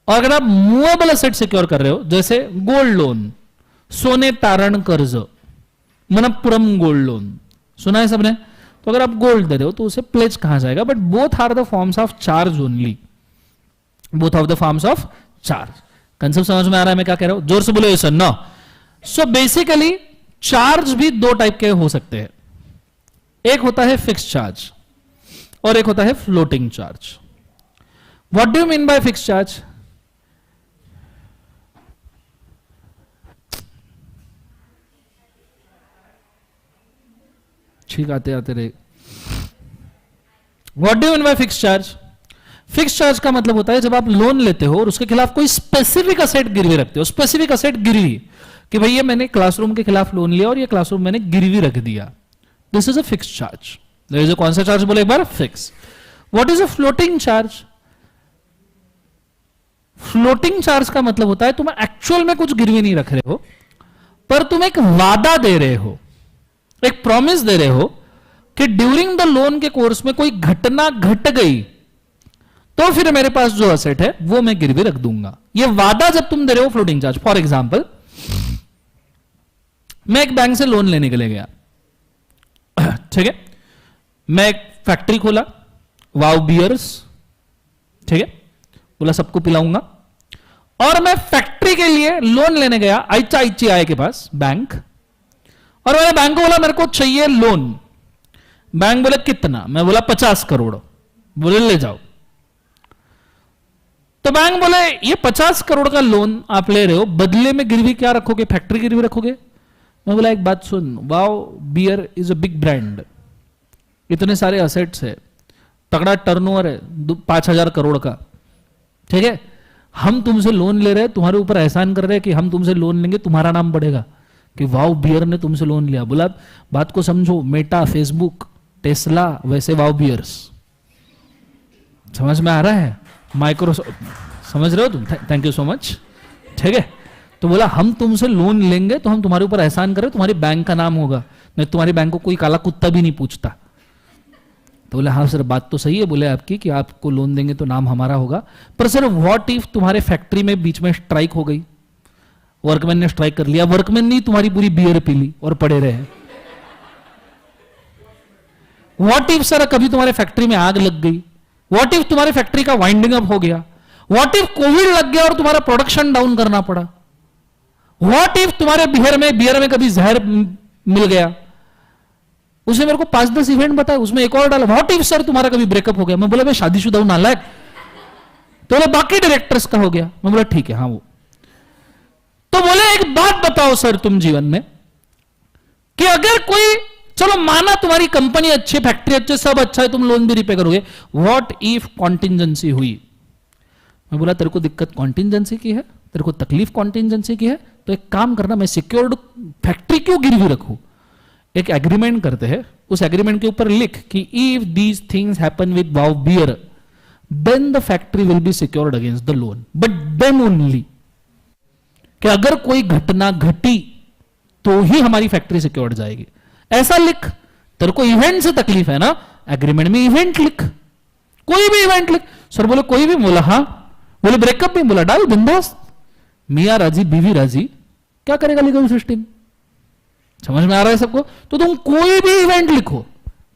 और अगर आप मूवेबल असेट सिक्योर कर रहे हो, जैसे गोल्ड लोन, सोने तारण कर्ज, मनप्पुरम गोल्ड लोन, सुना है सबने? तो अगर आप गोल्ड दे रहे हो तो उसे प्लेज कहा जाएगा। But both are the forms of charge only, both of the forms of charge. Concept समझ में आ रहा है मैं क्या कह रहा हूं? जोर से बोलो ये sir. No, so basically charge भी 2 टाइप के हो सकते हैं। एक होता है फिक्स्ड चार्ज और एक होता है floating charge. What do you mean by fixed charge? ठीक, आते आते रहे। What do you mean by fixed charge? Fixed charge का मतलब होता है जब आप लोन लेते हो और उसके खिलाफ कोई स्पेसिफिक असेट गिरवी रखते हो। स्पेसिफिक असेट गिरवी, कि भैया मैंने क्लासरूम के खिलाफ लोन लिया और ये क्लासरूम मैंने गिरवी रख दिया, this is a fixed charge. There is a कौन सा चार्ज बोले एक बार? Fix. What is a floating charge? Floating charge का मतलब होता है तुम एक्चुअल में कुछ गिरवी नहीं रख रहे हो, पर तुम एक वादा दे रहे हो, एक प्रॉमिस दे रहे हो कि ड्यूरिंग द लोन के कोर्स में कोई घटना घट गई तो फिर मेरे पास जो असेट है वो मैं गिरवी रख दूंगा। ये वादा जब तुम दे रहे हो फ्लोटिंग चार्ज। फॉर एग्जाम्पल, मैं एक बैंक से लोन लेने के लिए गया, ठीक है, मैं एक फैक्ट्री खोला, वाव बियर्स, ठीक है, बोला सबको पिलाऊंगा, और मैं फैक्ट्री के लिए लोन लेने गया ICICI के पास बैंक, और मैंने बैंक को बोला मेरे को चाहिए लोन। बैंक बोले कितना? मैं बोला 50 करोड़। बोले ले जाओ। तो बैंक बोले ये 50 करोड़ का लोन आप ले रहे हो, बदले में गिरवी क्या रखोगे? फैक्ट्री गिरवी रखोगे? मैं बोला एक बात सुन, wow beer is a big brand, इतने सारे असेट्स है, तगड़ा टर्नओवर है 5,000 करोड़ का, ठीक है, हम तुमसे लोन ले रहे हैं, तुम्हारे ऊपर एहसान कर रहे हैं कि हम तुमसे लोन लेंगे, तुम्हारा नाम बढ़ेगा कि वाव बियर ने तुमसे लोन लिया। बोला बात को समझो, मेटा, फेसबुक, टेस्ला, वैसे वाव बियर्स। समझ में आ रहा है? माइक्रोसॉफ्ट, समझ रहे हो तुम? थैंक यू सो मच, ठीक है। तो बोला हम तुमसे लोन लेंगे तो हम तुम्हारे ऊपर एहसान करें, तुम्हारी बैंक का नाम होगा, नहीं तुम्हारी बैंक को कोई काला कुत्ता भी नहीं पूछता। तो बोले हाँ सर बात तो सही है बोले आपकी कि आपको लोन देंगे तो नाम हमारा होगा, पर सर व्हाट इफ तुम्हारे फैक्ट्री में बीच में स्ट्राइक हो गई, वर्कमैन ने स्ट्राइक कर लिया, वर्कमैन ने तुम्हारी पूरी बियर पी ली और पड़े रहे। व्हाट इफ सर कभी तुम्हारे फैक्ट्री में आग लग गई, व्हाट इफ तुम्हारी फैक्ट्री का वाइंडिंग अप हो गया, व्हाट इफ कोविड लग गया और तुम्हारा प्रोडक्शन डाउन करना पड़ा, व्हाट इफ तुम्हारे बियर में कभी जहर मिल गया। उसने मेरे को 5-10 इवेंट बताया, उसमें एक और डाला, व्हाट इफ सर तुम्हारा कभी ब्रेकअप हो गया। मैं बोला मैं शादीशुदा हूं नालायक। तो बोले बाकी डायरेक्टर्स का हो गया। मैं बोला ठीक है हाँ वो। तो बोले एक बात बताओ सर तुम जीवन में कि अगर कोई, चलो माना तुम्हारी कंपनी अच्छी, फैक्ट्री अच्छी, सब अच्छा है, तुम लोन भी रिपे करोगे, व्हाट इफ कॉन्टिजेंसी हुई। मैं बोला तेरे को दिक्कत कॉन्टिजेंसी की है, तेरे को तकलीफ कॉन्टिजेंसी की है, तो एक काम करना, मैं सिक्योर्ड फैक्ट्री क्यों गिरवी रखूं, एक एग्रीमेंट करते हैं, उस एग्रीमेंट के ऊपर लिख कि if these things happen with wow bear then the factory will be secured against the loan, but then only, कि अगर कोई घटना घटी तो ही हमारी फैक्ट्री सिक्योर्ड जाएगी। ऐसा लिख। तेरे को इवेंट से तकलीफ है ना, एग्रीमेंट में इवेंट लिख, कोई भी इवेंट लिख। सर बोले कोई भी? बोला हाँ। बोले ब्रेकअप भी? बोला डाल बिंदास, मियां राजी बीवी राजी, क्या करेगा लीगल सिस्टम। समझ में आ रहा है सबको? तो तुम कोई भी इवेंट लिखो,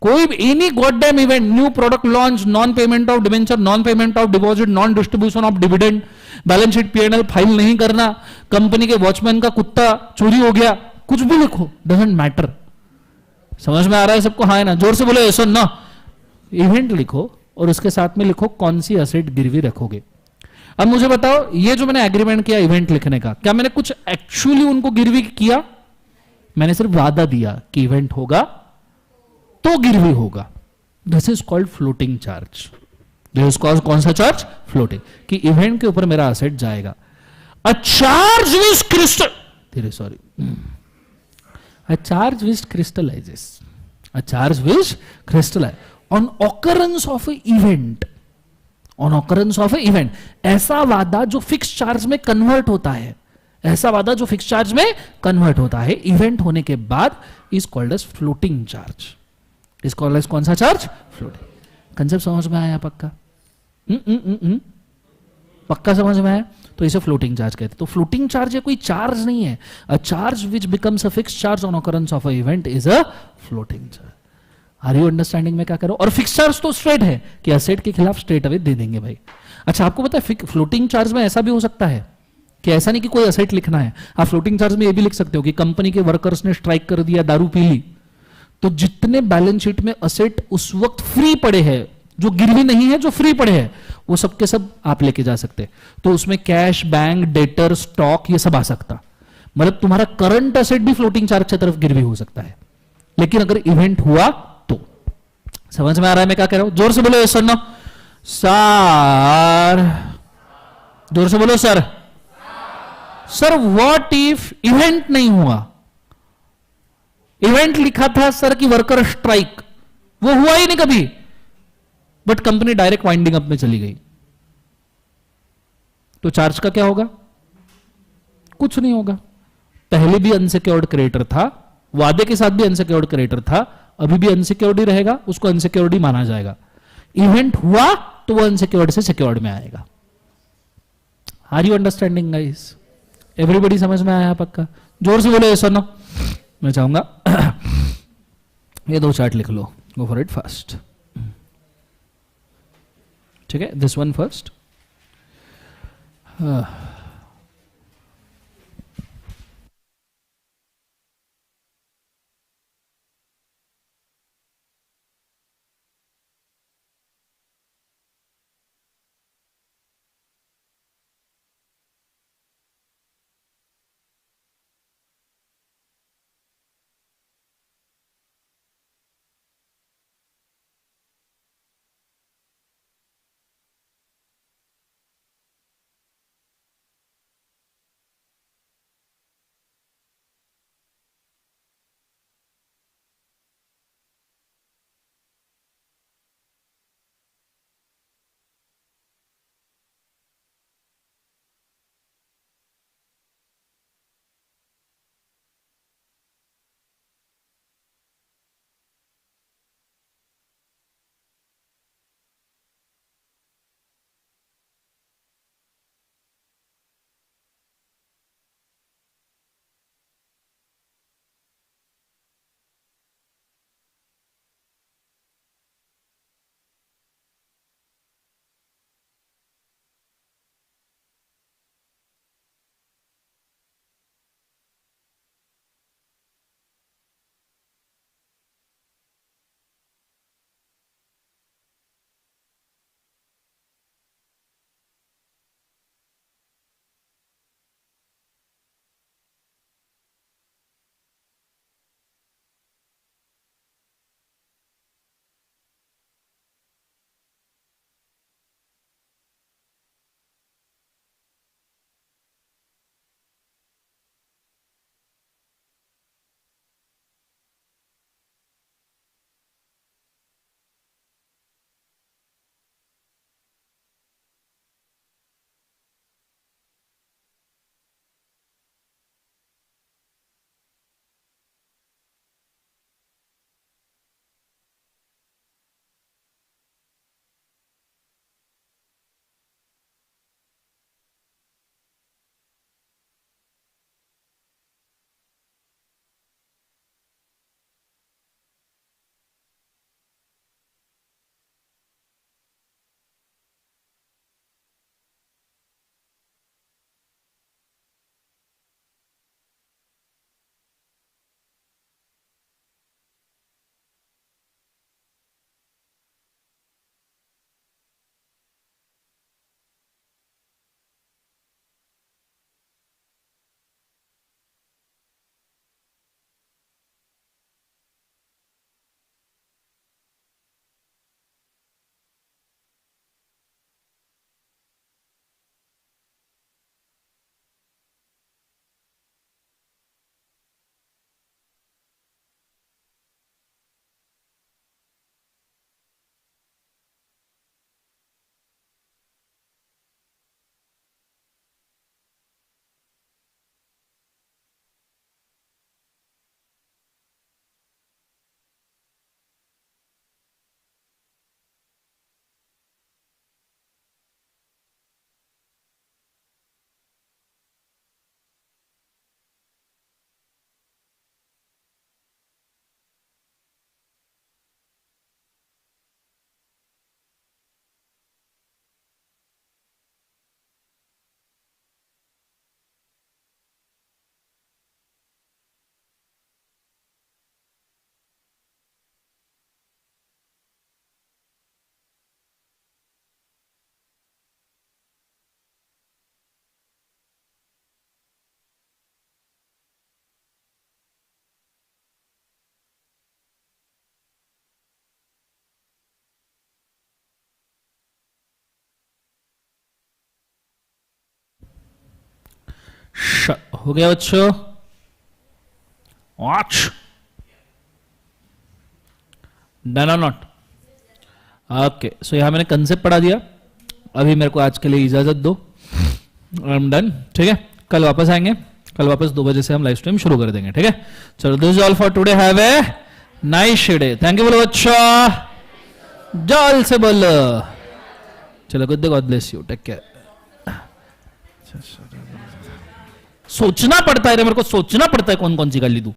कोई भी, any goddamn event, new product launch, non payment of debenture, non payment of deposit, non distribution of dividend, balance sheet P&L file नहीं करना, कंपनी के वॉचमैन का कुत्ता चोरी हो गया, कुछ भी लिखो, डजंट मैटर। समझ में आ रहा है सबको? हाँ है ना? जोर से बोले सुन ना। इवेंट लिखो और उसके साथ में लिखो कौन सी असेट गिरवी रखोगे। अब मुझे बताओ, ये जो मैंने एग्रीमेंट किया इवेंट लिखने का, क्या मैंने कुछ एक्चुअली उनको गिरवी किया? मैंने सिर्फ वादा दिया कि इवेंट होगा तो गिरवी होगा। This is called floating charge. This is called कौन सा चार्ज? फ्लोटिंग, कि इवेंट के ऊपर मेरा असेट जाएगा। अ charge which crystal, sorry, a charge which crystallizes, a charge which crystallizes on occurrence of a event, on occurrence of a event, ऐसा वादा जो फिक्स चार्ज में कन्वर्ट होता है, ऐसा वादा जो फिक्स चार्ज में कन्वर्ट होता है इवेंट होने के बाद, is called as floating charge. Is called as कौन सा चार्ज? फ्लोटिंग। कंसेप्ट समझ में आया पक्का? पक्का समझ में आया? तो इसे फ्लोटिंग चार्ज कहते हैं। तो फ्लोटिंग चार्ज ये कोई चार्ज नहीं है। A charge which becomes a fix charge on occurrence of a event is a floating charge. Are you understanding में क्या करो? और फिक्स चार्ज तो स्ट्रेट है कि असेट के खिलाफ स्ट्रेट अवे दे देंगे भाई। अच्छा आपको पता है फ्लोटिंग चार्ज में ऐसा भी हो सकता है कि ऐसा नहीं कि कोई असेट लिखना है, आप फ्लोटिंग चार्ज में ये भी लिख सकते हो कि कंपनी के वर्कर्स ने स्ट्राइक कर दिया, दारू पी ली, तो जितने बैलेंस शीट में असेट उस वक्त फ्री पड़े हैं, जो गिरवी नहीं है, जो फ्री पड़े हैं, वो सब के सब आप लेके जा सकते। तो उसमें कैश, बैंक, डेटर, स्टॉक, ये सब आ सकता। मतलब तुम्हारा करंट असेट भी फ्लोटिंग चार्ज की तरफ गिरवी हो सकता है, लेकिन अगर इवेंट हुआ तो। समझ में आ रहा है मैं क्या कह रहा हूं? जोर से बोलो सर ना, सर, जोर से बोलो sir. Sir what if event नहीं हुआ? इवेंट लिखा था सर कि वर्कर स्ट्राइक, वो हुआ ही नहीं कभी, but company direct winding up में चली गई, तो चार्ज का क्या होगा? कुछ नहीं होगा। पहले भी अनसिक्योर्ड क्रिएटर था, वादे के साथ भी अनसिक्योर्ड क्रिएटर था, अभी भी अनसिक्योर्ड ही रहेगा, उसको अनसिक्योर्ड ही माना जाएगा। इवेंट हुआ तो वो अनसिक्योर्ड से सिक्योर्ड में आएगा। Are you understanding guys? Everybody समझ में आया पक्का? जोर से बोलो यस और नो। मैं चाहूंगा ये दो चार्ट लिख लो, गो फॉर इट फास्ट। ठीक है, दिस वन फर्स्ट। हो गया बच्चों? वॉच डन और नॉट? ओके, सो यहां मैंने कंसेप्ट पढ़ा दिया। अभी मेरे को आज के लिए इजाजत दो। I am done. ठीक है, कल वापस आएंगे. कल वापस 2 बजे से हम लाइव स्ट्रीम शुरू कर देंगे. ठीक है, चलो this is all for today. Have a nice day. Thank you बोलो बच्चा. जल से बोलो. चलो good day, God bless you, take care. सोचना पड़ता है रे, मेरे को सोचना पड़ता है कौन कौन सी गाली दूं.